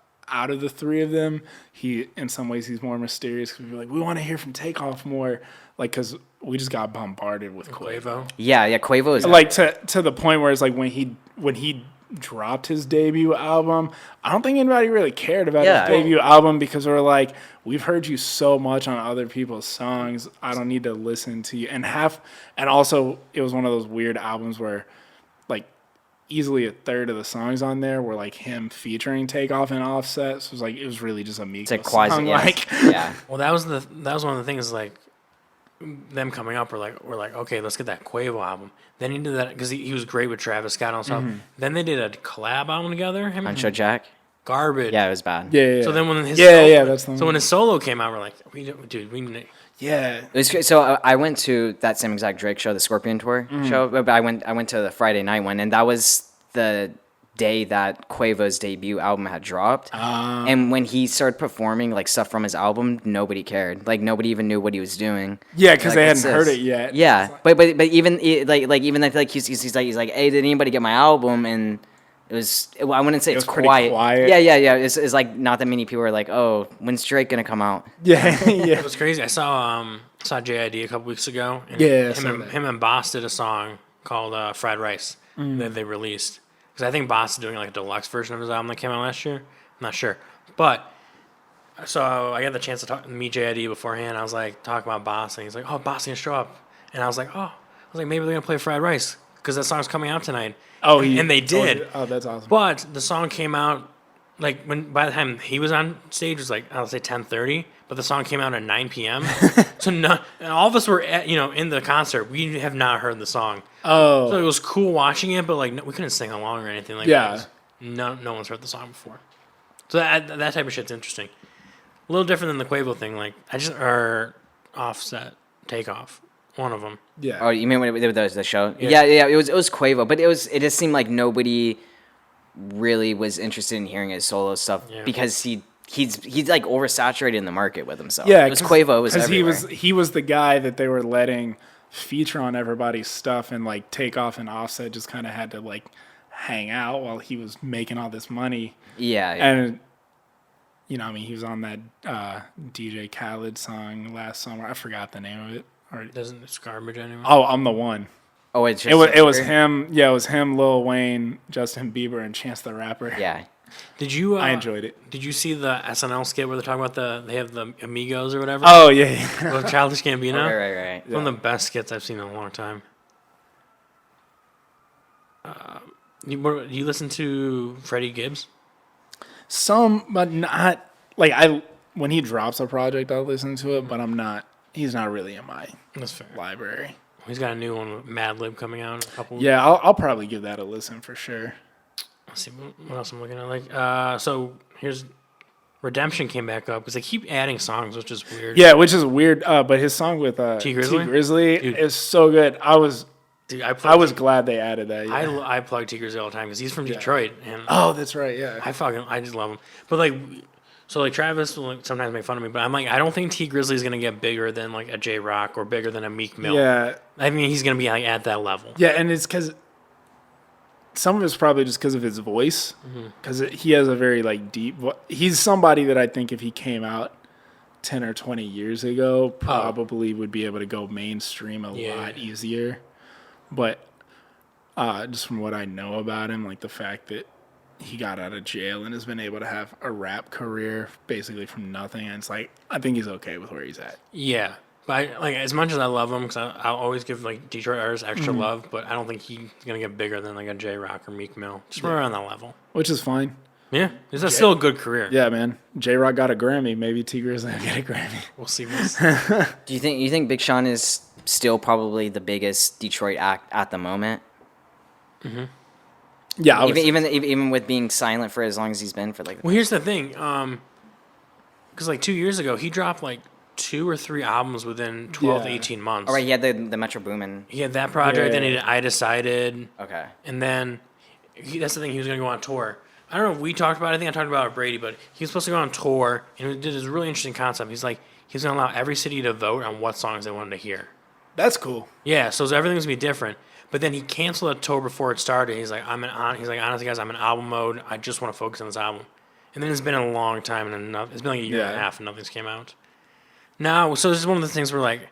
of the three of them. In some ways he's more mysterious because we're like, we want to hear from Takeoff more, like because we just got bombarded with Quavo. Yeah, Quavo is Like to the point where it's like when he dropped his debut album, I don't think anybody really cared about his debut album because we're like, we've heard you so much on other people's songs. I don't need to listen to you. And also it was one of those weird albums where like easily a third of the songs on there were like him featuring Takeoff and Offset. So it was really just a Migos it's a quasi. song. Yeah. Like, Yeah. Well, that was one of the things like them coming up. We're like, okay, let's get that Quavo album. Then he did that because he was great with Travis Scott and stuff. Then they did a collab album together. Him and Unshot Jack. Garbage. Yeah, it was bad. yeah. So then when his that's the so when his solo came out, we're like, we yeah. It was great. So I went to that same exact Drake show, the Scorpion Tour show. But I went to the Friday night one, and that was the day that Quavo's debut album had dropped. And when he started performing like stuff from his album, nobody cared. Like nobody even knew what he was doing. Yeah, because they "What's hadn't heard this?" it yet. Yeah, but even even like he's like, hey, did anybody get my album? And it was, I wouldn't say it's was pretty quiet. quiet. Yeah. It's like not that many people are like, oh, when's Drake gonna come out? Yeah. It was crazy. I saw JID a couple weeks ago. And Yeah, I saw that. him and Boss did a song called Fried Rice that they released. Because I think Boss is doing like a deluxe version of his album that came out last year. I'm not sure. But, so I got the chance to meet JID beforehand. I was like, talking about Boss, and he's like, oh, Boss is going to show up. And I was like, maybe they're going to play Fried Rice. Because that song's coming out tonight. And they did. Oh, that's awesome. But the song came out, like, by the time he was on stage, it was like, I'll say 10:30. But the song came out at 9 p.m. So and all of us were in the concert. We have not heard the song. Oh. So it was cool watching it, but like we couldn't sing along or anything like that. No one's heard the song before. So that type of shit's interesting. A little different than the Quavo thing. Like or Offset Takeoff. One of them. Yeah. Oh, you mean when it was the show? Yeah. It was Quavo, but it just seemed like nobody really was interested in hearing his solo stuff because he's like oversaturated in the market with himself. Yeah, it was Quavo. It was everywhere. he was the guy that they were letting feature on everybody's stuff, and like Takeoff and Offset just kind of had to like hang out while he was making all this money. Yeah. And you know, I mean, he was on that DJ Khaled song last summer. I forgot the name of it. Or It's garbage anyway. oh, I'm the one. Oh, it's just It was him. Yeah, it was him, Lil Wayne, Justin Bieber, and Chance the Rapper. Yeah. Did you? I enjoyed it. Did you see the SNL skit where they're talking about they have the Amigos or whatever? Oh yeah. With Childish Gambino. Right. One of the best skits I've seen in a long time. You listen to Freddie Gibbs? Some, but not like when he drops a project, I'll listen to it, but I'm not. He's not really in my That's fair. library. He's got a new one with Mad Lib coming out in a couple. Yeah, I'll probably give that a listen for sure. Let's see what else I'm looking at. Like, so here's Redemption came back up because they keep adding songs, which is weird. Yeah, which is weird. But his song with T Grizzly? Dude. is so good. I was glad they added that. Yeah. I plug T Grizzly all the time because he's from Detroit, and Oh, that's right. Yeah. I just love him. But like, so like Travis will like, sometimes make fun of me, but I'm like, I don't think T Grizzly is gonna get bigger than like a J Rock or bigger than a Meek Mill. Yeah. I mean, he's gonna be like at that level. Yeah, and it's because some of it's probably just because of his voice, because he has a very like deep. He's somebody that I think if he came out 10 or 20 years ago, probably would be able to go mainstream a lot easier. But just from what I know about him, like the fact that he got out of jail and has been able to have a rap career basically from nothing, and it's like I think he's okay with where he's at. Yeah. But like as much as I love him, because I'll always give like Detroit artists extra love, but I don't think he's gonna get bigger than like a J Rock or Meek Mill. Just right around that level. Which is fine. Yeah, it's still a good career. Yeah, man. J Rock got a Grammy. Maybe T Grizzly will get a Grammy. We'll see. Do you think Big Sean is still probably the biggest Detroit act at the moment? Mm-hmm. Yeah, even with being silent for as long as he's been for like. Well, here's the thing, because like 2 years ago he dropped like 2 or 3 albums within 12 to 18 months. Oh, right, he had the Metro Boomin. He had that project, then he did I Decided. Okay. And then that's the thing, he was going to go on tour. I don't know if we talked about it. I think I talked about it with Brady, but he was supposed to go on tour, and he did this really interesting concept. He's like, he's going to allow every city to vote on what songs they wanted to hear. That's cool. Yeah, so everything's going to be different. But then he canceled a tour before it started. He's like, honestly, guys, I'm in album mode. I just want to focus on this album. And then it's been a long time, and it's been like a year and a half, and nothing's came out. Now, so this is one of the things where, like,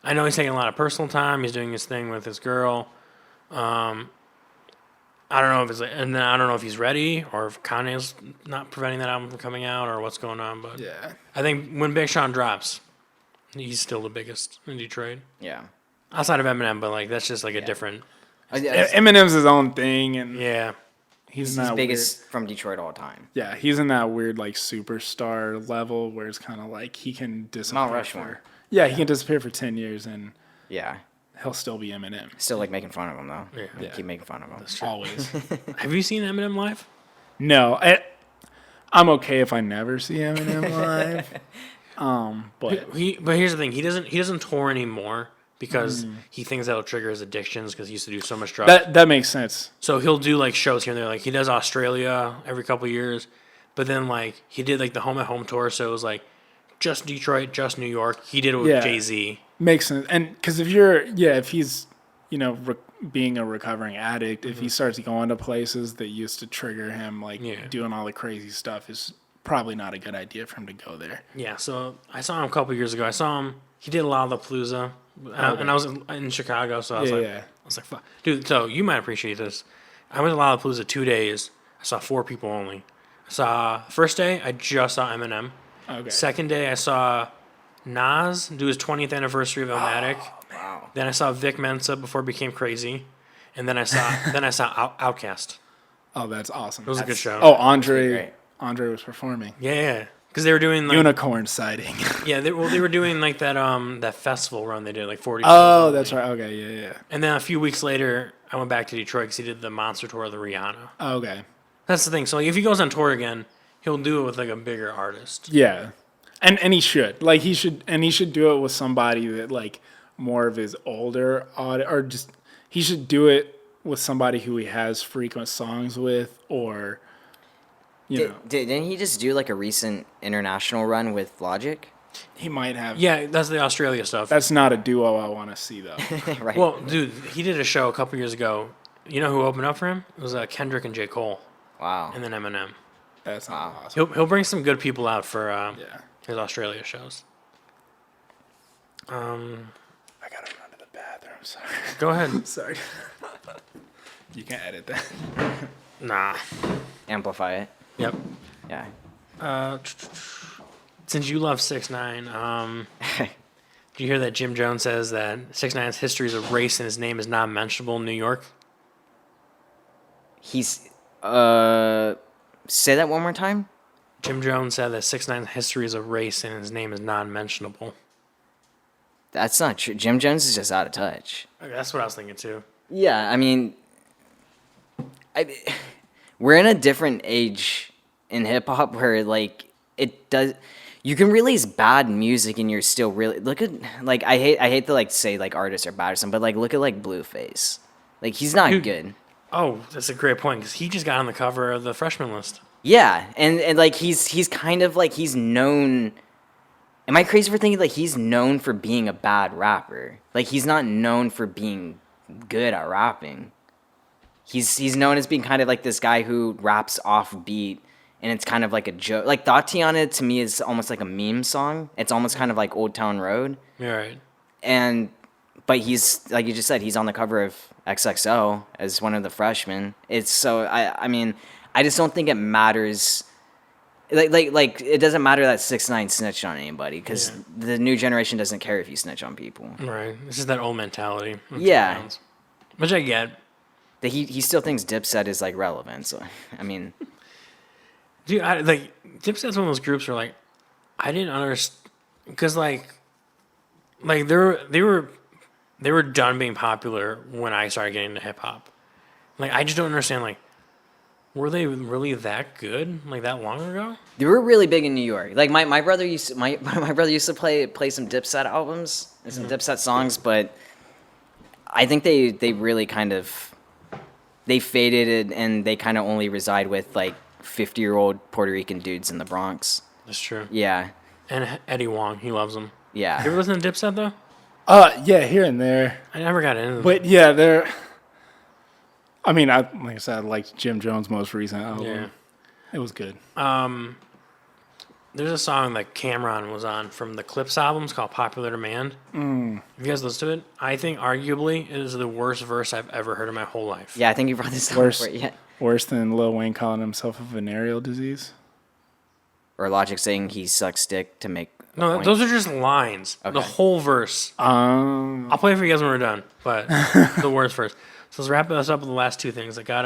I know he's taking a lot of personal time. He's doing his thing with his girl. I don't know if it's, and then I don't know if he's ready or if Kanye's not preventing that album from coming out or what's going on. But yeah, I think when Big Sean drops, he's still the biggest in Detroit. Yeah. Outside of Eminem, but like that's just like a different. Eminem's his own thing, and he's biggest from Detroit all the time. Yeah, he's in that weird like superstar level where it's kind of like he can disappear. Mount Rushmore. He can disappear for 10 years and he'll still be Eminem. Still like making fun of him though. Yeah. Keep making fun of him. Always. Have you seen Eminem live? No, I'm okay if I never see Eminem live. But here's the thing, he doesn't tour anymore. Because he thinks that'll trigger his addictions because he used to do so much drugs. That makes sense. So he'll do like shows here and there. Like he does Australia every couple of years. But then like he did like the Home at Home tour. So it was like just Detroit, just New York. He did it with Jay-Z. Makes sense. And because if he's, being a recovering addict, if he starts going to places that used to trigger him, like doing all the crazy stuff is probably not a good idea for him to go there. Yeah. So I saw him a couple of years ago. He did Lollapalooza. And I was in Chicago, so I was like, fuck. Dude, so you might appreciate this. I went to Lollapalooza 2 days. I saw 4 people only. First day, I just saw Eminem. Okay. Second day, I saw Nas do his 20th anniversary of Illmatic. Wow. Then I saw Vic Mensa before it became crazy. And then I saw Outkast. Oh, that's awesome. It was a good show. Oh, Andre was performing. Yeah. Because they were doing like unicorn sighting. Yeah, they were doing like that that run they did like 40. Oh, that's right. Okay, yeah. And then a few weeks later, I went back to Detroit because he did the Monster Tour of the Rihanna. Oh, okay. That's the thing. So like, if he goes on tour again, he'll do it with like a bigger artist. Yeah, and he should do it with somebody that like more of his older or just he should do it with somebody who he has frequent songs with, or you know, Didn't he just do like a recent international run with Logic? he might have. Yeah, that's the Australia stuff. That's not a duo I want to see though. Right. Well, dude, he did a show a couple years ago. You know who opened up for him? It was Kendrick and J. Cole, Wow. and then Eminem. That's not awesome. He'll bring some good people out for Yeah. his Australia shows. I gotta run to the bathroom. Sorry. Go ahead. Sorry. You can edit that. Nah. Amplify it. Yep. Yeah. Since you love 6ix9ine, do you hear that Jim Jones says that 6ix9ine's history is a race and his name is non-mentionable in New York? He's say that one more time. Jim Jones said that 6ix9ine's history is a race and his name is non-mentionable. That's not true. Jim Jones is just out of touch. That's what I was thinking too. Yeah, I mean, we're in a different age in hip hop where like it does. You can release bad music and you're still really look at like I hate to like say like artists are bad or something, but like look at like Blueface, like he's not Dude. good. Oh, that's a great point because he just got on the cover of the freshman list. Yeah, and like he's kind of like he's known. Am I crazy for thinking like he's known for being a bad rapper? Like he's not known for being good at rapping. He's known as being kind of like this guy who raps off beat, and it's kind of like a joke. Like Tatiana to me is almost like a meme song. It's almost kind of like Old Town Road. Yeah, right. But he's like you just said, he's on the cover of XXO as one of the freshmen. It's so I mean I just don't think it matters. Like it doesn't matter that 6ix9ine snitched on anybody because the new generation doesn't care if you snitch on people. Right. This is that old mentality. Yeah. Which I get. That he still thinks Dipset is like relevant. So I mean, Dude, Dipset's one of those groups where like I didn't understand because like they were done being popular when I started getting into hip hop. Like I just don't understand like were they really that good like that long ago? they were really big in New York. Like my brother used to, my brother used to play some Dipset albums and some Dipset songs, but I think they really kind of they faded and they kind of only reside with like 50-year-old Puerto Rican dudes in the Bronx. That's true. Yeah. And Eddie Wong, he loves them. Yeah. You ever listen to Dipset though? Yeah, here and there. I never got into them. But yeah, they're. I mean, like I said, I liked Jim Jones' most recent album. Yeah. It was good. There's a song that Cameron was on from the Clips albums called Popular Demand. Have you guys listened to it? I think arguably it is the worst verse I've ever heard in my whole life. Yeah, I think you brought this up Worse. before. Yeah. Worse than Lil Wayne calling himself a venereal disease. Or Logic saying he sucks dick to make. a No, point. those are just lines. Okay. The whole verse. I'll play it for you guys when we're done, but the worst verse. So let's wrap this up with the last two things. I got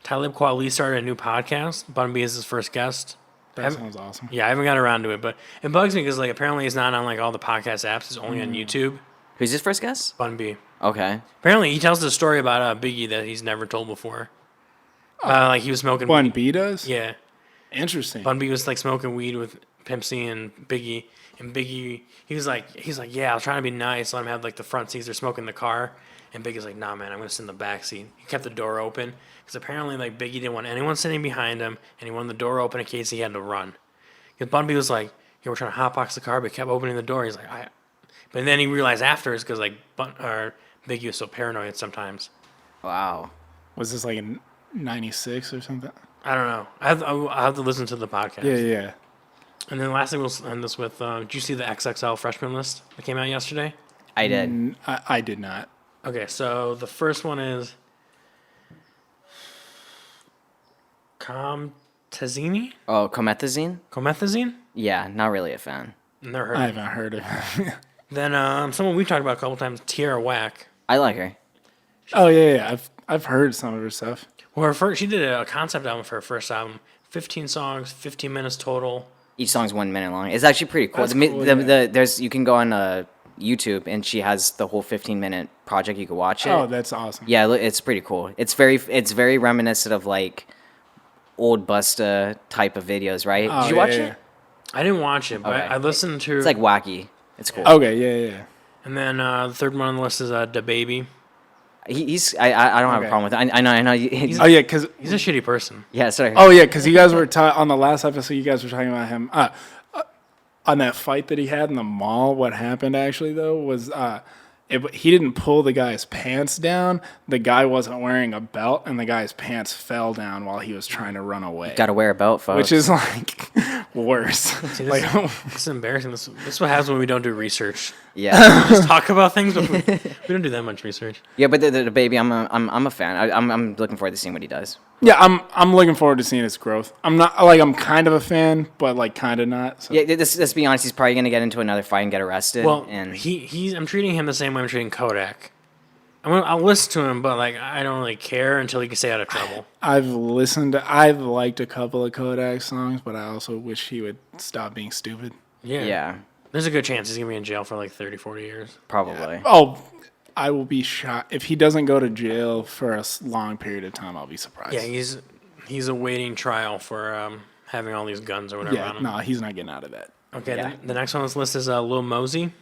Talib Kweli started a new podcast. Bun B is his first guest. That sounds awesome. Yeah, I haven't got around to it, but it bugs me because like apparently it's not on like all the podcast apps. It's only on YouTube. Who's his first guest? Bun B. Okay. Apparently he tells a story about Biggie that he's never told before. Like he was smoking Bun weed. B does? Yeah. Interesting. Bun B was like smoking weed with Pimp C and Biggie. And Biggie, he's like, yeah, I was trying to be nice, let him have like the front seats. They're smoking in the car. And Biggie's like, nah, man, I'm going to sit in the back seat. He kept the door open because apparently like Biggie didn't want anyone sitting behind him and he wanted the door open in case he had to run. Because Bun B was like, yeah, we're trying to hotbox the car, but he kept opening the door. He's like, but then he realized afterwards because like Biggie was so paranoid sometimes. Wow. Was this like in 96 or something? I don't know. I'll have to listen to the podcast. Yeah. And then lastly, we'll end this with, did you see the XXL freshman list that came out yesterday? I did. I did not. Okay, so the first one is Comtazine? Oh, Comethazine? Comethazine? Yeah, not really a fan. Never heard I of it. haven't heard of it. Then someone we've talked about a couple times, Tierra Whack. I like her. Oh yeah. I've heard some of her stuff. Well, she did a concept album for her first album. 15 songs, 15 minutes total. Each song's 1 minute long. It's actually pretty cool. That's cool, yeah. There's you can go on YouTube and she has the whole 15-minute project. You can watch it. Oh, that's awesome. Yeah, it's pretty cool. It's very reminiscent of like old Busta type of videos, right? Oh, Did you watch yeah. it? I didn't watch it, but Okay. I listened to... It's like wacky. It's cool. Okay, yeah. And then the third one on the list is Da Baby. I don't have a Okay. problem with it. I know. Oh yeah, because He's a shitty person. yeah, sorry. oh yeah, because you guys were on the last episode. You guys were talking about him on that fight that he had in the mall. What happened actually though was he didn't pull the guy's pants down. The guy wasn't wearing a belt, and the guy's pants fell down while he was trying to run away. Got to wear a belt, folks. Which is like worse. See, Like, this is embarrassing. This is what happens when we don't do research. yeah, Just talk about things, but we don't do that much research. yeah. But the baby, I'm a fan. I'm looking forward to seeing what he does. yeah, I'm looking forward to seeing his growth. I'm kind of a fan, but like kind of not. So. Yeah, let's be honest. He's probably gonna get into another fight and get arrested. Well, and I'm treating him the same way I'm treating Kodak. I'll listen to him, but like I don't really care until he can stay out of trouble. I've liked a couple of Kodak songs, but I also wish he would stop being stupid. yeah, There's a good chance he's going to be in jail for like 30, 40 years. probably. Oh, I will be shocked if he doesn't go to jail for a long period of time. I'll be surprised. Yeah, he's awaiting trial for having all these guns or whatever on Yeah, him. no, he's not getting out of that. Okay, Yeah. the next one on this list is Lil Mosey.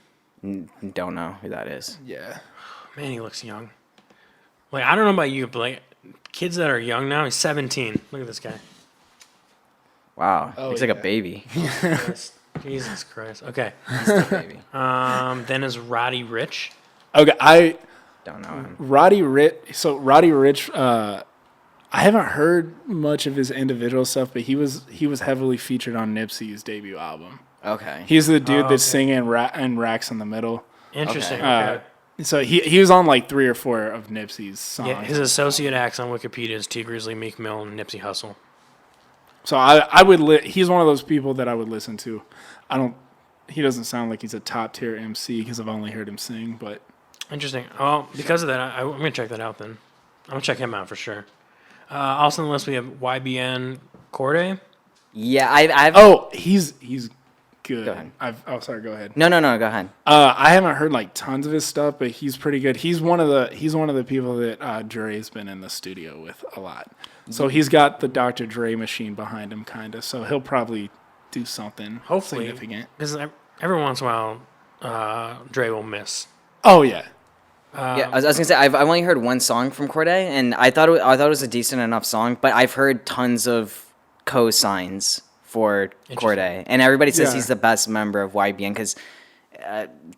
Don't know who that is. Yeah. Man, he looks young. Like, I don't know about you, but like kids that are young now, he's 17. Look at this guy. Wow, looks like a yeah. baby. Jesus Christ. Okay. baby. Then is Roddy Rich. Okay, I Don't know him. Roddy Rich. I haven't heard much of his individual stuff, but he was heavily featured on Nipsey's debut album. Okay. He's the dude okay. that's singing and Racks in the Middle. Interesting. Okay. Okay. So he was on like 3 or 4 of Nipsey's songs. Yeah, his associate acts on Wikipedia is T Grizzly, Meek Mill, and Nipsey Hussle. So I would he's one of those people that I would listen to. He doesn't sound like he's a top tier MC because I've only heard him sing, but Interesting. Well, because of that, I'm going to check that out then. I'm going to check him out for sure. Also on the list, we have YBN Corday. Yeah, I've. he's good. Go ahead. Sorry, go ahead. No, go ahead. I haven't heard like tons of his stuff, but he's pretty good. He's one of the people that Dre's been in the studio with a lot. So he's got the Dr. Dre machine behind him, kind of. So he'll probably do something Hopefully. significant. Because every once in a while, Dre will miss. Oh yeah, Yeah, I was gonna say I've only heard one song from Corday, and I thought it was a decent enough song, but I've heard tons of co-signs for Corday, and everybody says Yeah. he's the best member of YBN because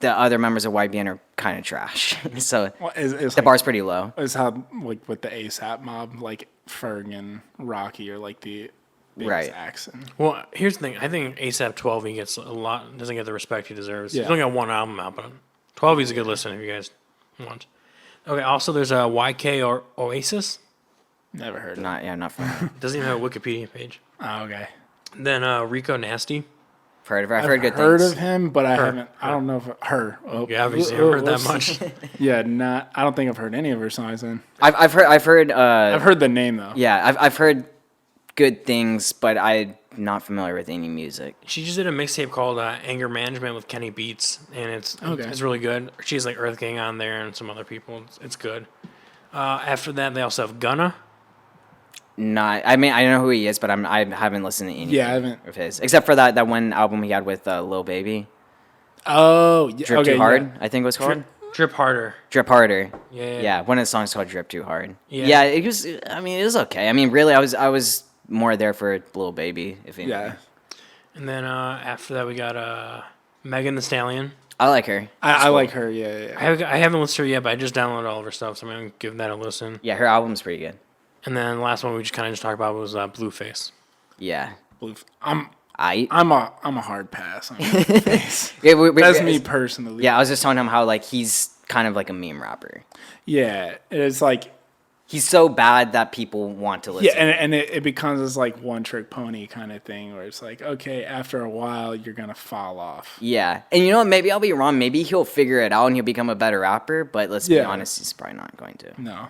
the other members of YBN are kind of trash. So well, it's the like, bar's pretty low. It's how like with the ASAP mob, like Ferg and Rocky are like the biggest Right. acts. And, Well, here's the thing. I think ASAP 12 he gets doesn't get the respect he deserves. Yeah. He's only got one album out, but 12 he's a good listen if you guys want. Okay, also there's a YK or Oasis. never heard of it. Not from. Doesn't even have a Wikipedia page. Oh, okay. Then Rico Nasty. Heard of her. I've I've heard good heard things. of him, but I Her. haven't. I don't know if her. Oh, Yeah, obviously I haven't heard that whoops. much. Yeah, not. I don't think I've heard any of her songs. Then I've heard. I've heard the name though. Yeah, I've heard good things, but I'm not familiar with any music. She just did a mixtape called Anger Management with Kenny Beats, and it's really good. She has like Earth Gang on there and some other people. It's good. After that, they also have Gunna. Not. I mean, I know who he is, but I haven't listened to any. Yeah, I haven't. of his, except for that one album he had with Lil Baby, Oh, yeah. Drip okay, Too Hard. yeah. I think it was called. Drip Harder. Drip Harder. Yeah. Yeah, one of the songs called Drip Too Hard. Yeah. Yeah, it was. I mean, it was okay. I mean, really, I was more there for Lil Baby. If anything. Yeah, And then after that, we got Megan Thee Stallion. I like her. I like her. Yeah, yeah. I haven't listened to her yet, but I just downloaded all of her stuff, so I'm going to give that a listen. Yeah, her album's pretty good. And then the last one we just kind of just talked about was Blueface. Yeah. I'm I. a hard pass. On Blueface. Yeah, That's me personally. Yeah, I was just telling him how like he's kind of like a meme rapper. Yeah, it's like He's so bad that people want to listen. yeah, and it becomes this like one trick pony kind of thing where it's like okay, after a while you're gonna fall off. Yeah, and you know what? Maybe I'll be wrong. Maybe he'll figure it out and he'll become a better rapper. But let's be Yeah. honest, he's probably not going to. No.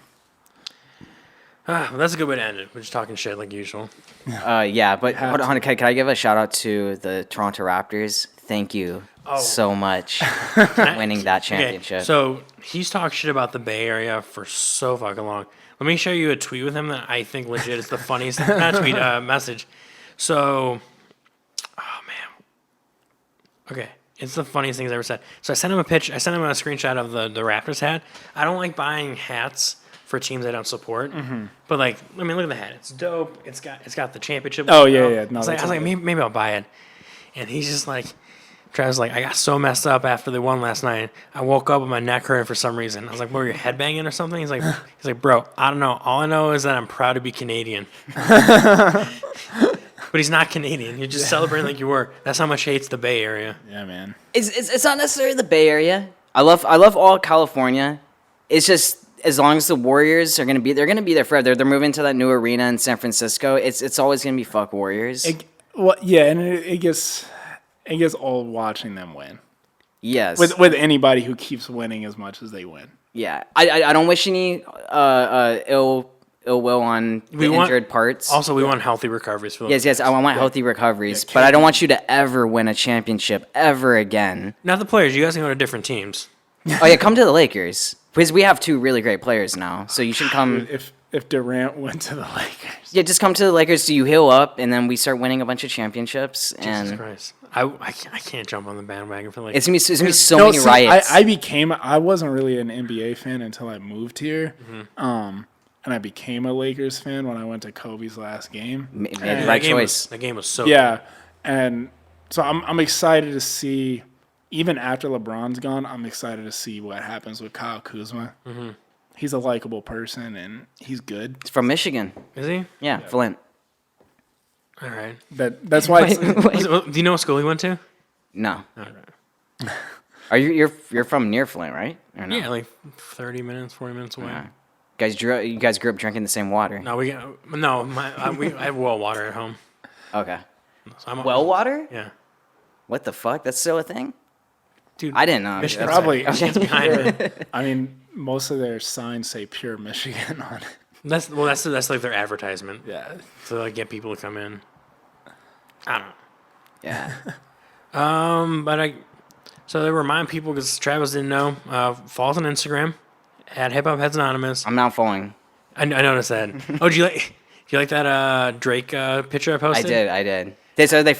Well, that's a good way to end it. We're just talking shit like usual. Yeah, but Have hold to. on. Can I give a shout out to the Toronto Raptors? Thank you so much for winning that championship. Okay, so he's talked shit about the Bay Area for so fucking long. Let me show you a tweet with him that I think legit is the funniest not tweet, message. So, oh man. Okay, It's the funniest thing he's ever said. So I sent him a screenshot of the Raptors hat. I don't like buying hats for teams I don't support. But like, I mean, look at the hat. It's dope. It's got the championship. Oh, logo. yeah. No, I was like, maybe I'll buy it. And he's just like, Travis like, I got so messed up after they won last night. I woke up with my neck hurting for some reason. I was like, what, were you headbanging or something? He's like, bro, I don't know. All I know is that I'm proud to be Canadian. But he's not Canadian. You're just celebrating like you were. That's how much he hates the Bay Area. Yeah, man. It's not necessarily the Bay Area. I love all California. It's just as long as the Warriors are they're gonna be there forever. They're moving to that new arena in San Francisco. It's always gonna be fuck Warriors. And it gets old watching them win. Yes. With anybody who keeps winning as much as they win. Yeah. I don't wish any ill will on the injured parts. Also, we want healthy recoveries for those. Yes, I want healthy recoveries, but I don't want you to ever win a championship ever again. Not the players. You guys can go to different teams. Oh yeah, come to the Lakers because we have 2 really great players now. So you should come. If Durant went to the Lakers. Yeah, just come to the Lakers. So you heal up, and then we start winning a bunch of championships. Jesus And Christ. I can't jump on the bandwagon for like. it's gonna be so many riots. I wasn't really an NBA fan until I moved here. And I became a Lakers fan when I went to Kobe's last game. Made the right choice. That game was so Yeah, and so I'm excited to see. Even after LeBron's gone, I'm excited to see what happens with Kyle Kuzma. He's a likable person and he's good. It's from Michigan. Is he? Yeah, Flint. All right. That's why. Do you know what school he went to? No. All right. Are you're from near Flint, right? Or no? Yeah, like 30 minutes, 40 minutes away. You guys grew up drinking the same water. No, I have well water at home. Okay. So Well water? Yeah. What the fuck? That's still a thing? Dude, I didn't know. Michigan's Probably. Michigan's behind it. I mean, most of their signs say "Pure Michigan" on it. That's like their advertisement. Yeah. So like get people to come in. I don't know. Yeah. So they remind people because Travis didn't know. Follow us on Instagram at Hip Hop Heads Anonymous. I'm not following. I noticed that. Oh, do you like that Drake picture I posted? I did. There's the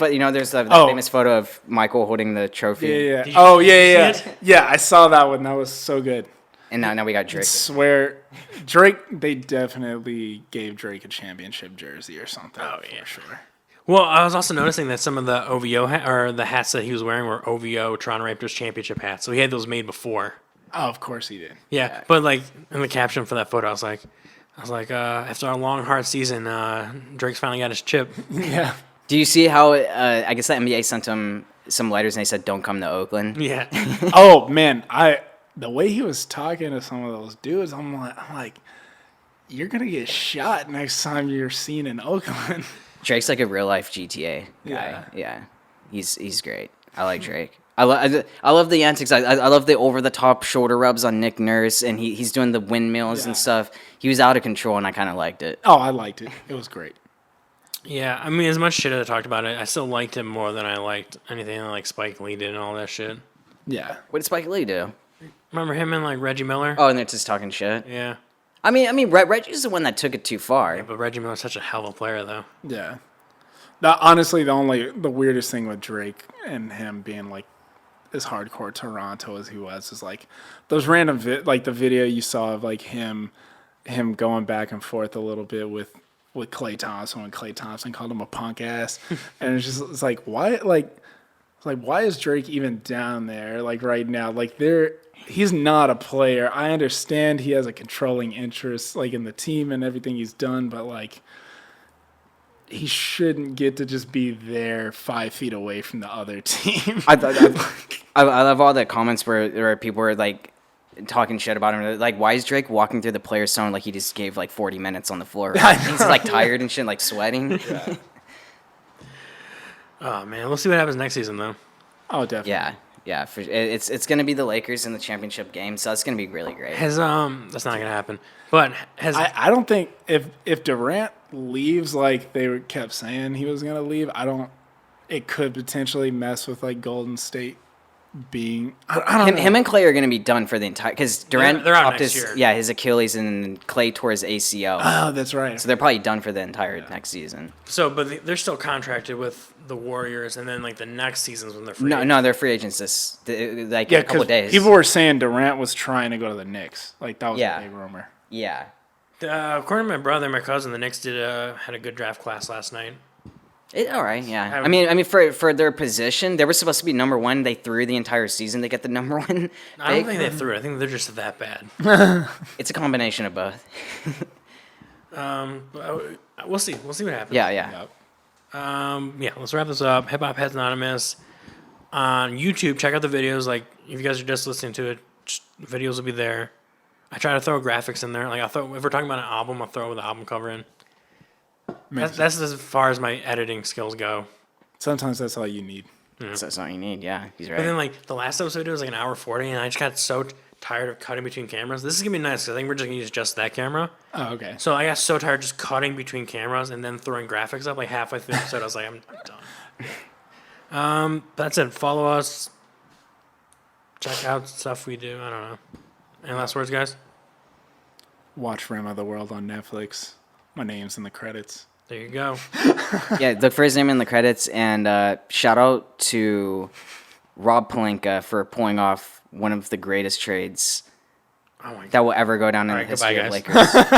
famous photo of Michael holding the trophy. Yeah. Did Oh, you yeah. see it? Yeah, I saw that one. That was so good. And now we got Drake. I swear, Drake, they definitely gave Drake a championship jersey or something. Oh, yeah. For sure. Well, I was also noticing that some of the OVO or the hats that he was wearing were OVO Toronto Raptors championship hats. So he had those made before. Oh, of course he did. Yeah, but like in the caption for that photo, I was like, after a long hard season, Drake's finally got his chip. Yeah. Do you see how I guess the NBA sent him some letters and they said don't come to Oakland? Yeah. Oh man, the way he was talking to some of those dudes, I'm like, you're gonna get shot next time you're seen in Oakland. Drake's like a real life GTA guy. Yeah. He's great. I like Drake. I love the antics. I love the over the top shoulder rubs on Nick Nurse, and he's doing the windmills and stuff. He was out of control, and I kind of liked it. Oh, I liked it. It was great. Yeah, I mean, as much shit as I talked about it, I still liked him more than I liked anything like Spike Lee did and all that shit. Yeah. What did Spike Lee do? Remember him and like Reggie Miller? Oh, and they're just talking shit. Yeah. I mean, Reggie's the one that took it too far. But Reggie Miller's such a hell of a player, though. Yeah. Honestly, the weirdest thing with Drake and him being like as hardcore Toronto as he was is like those random like the video you saw of like him going back and forth a little bit with Klay Thompson when Klay Thompson called him a punk ass, and it's like why is Drake even down there like right now? Like he's not a player. I understand he has a controlling interest like in the team and everything he's done, but like he shouldn't get to just be there 5 feet away from the other team. I love all the comments where people were like talking shit about him. Like, why is Drake walking through the players' zone like he just gave like 40 minutes on the floor? Right? He's like tired and shit, like sweating. Yeah. Oh man, we'll see what happens next season though. Oh, definitely. Yeah. It's gonna be the Lakers in the championship game, so it's gonna be really great. That's not gonna happen. But I don't think if Durant leaves like they kept saying he was gonna leave, it could potentially mess with like Golden State being. I don't know. Him and Clay are going to be done for the entire because Durant They're out popped next his year. his Achilles and Clay tore his ACL. Oh, that's right. So they're probably done for the entire next season. So, but they're still contracted with the Warriors, and then like the next season's when they're free. No, they're free agents like Yeah, a couple because days. people were saying Durant was trying to go to the Knicks. Like that was Yeah. a big rumor. Yeah. According to my brother and my cousin, the Knicks had a good draft class last night. All right, yeah. I I mean, for their position, they were supposed to be number one. They threw the entire season to get the number one. I don't pick. think they threw it. I think they're just that bad. It's a combination of both. We'll see. We'll see what happens. Yeah, yeah. Yep. Yeah, let's wrap this up. Hip Hop Heads Anonymous on YouTube. Check out the videos. Like, if you guys are just listening to it, videos will be there. I try to throw graphics in there. Like, if we're talking about an album, I'll throw the album cover in. That's as far as my editing skills go. Sometimes that's all you need. So that's all you need. Yeah, he's But then, right. like, the last episode was like an hour 40, and I just got so tired of cutting between cameras. This is going to be nice because I think we're just going to use just that camera. Oh, okay. So I got so tired just cutting between cameras and then throwing graphics up. Like, halfway through the episode, I was like, I'm done. But that's it. Follow us. Check out stuff we do. I don't know. Any last words, guys? Watch Rim of the World on Netflix. My name's in the credits. There you go. Yeah, look for his name in the credits, and shout out to Rob Pelinka for pulling off one of the greatest trades Oh my God. that will ever go down in All the right, goodbye, history of guys. Lakers.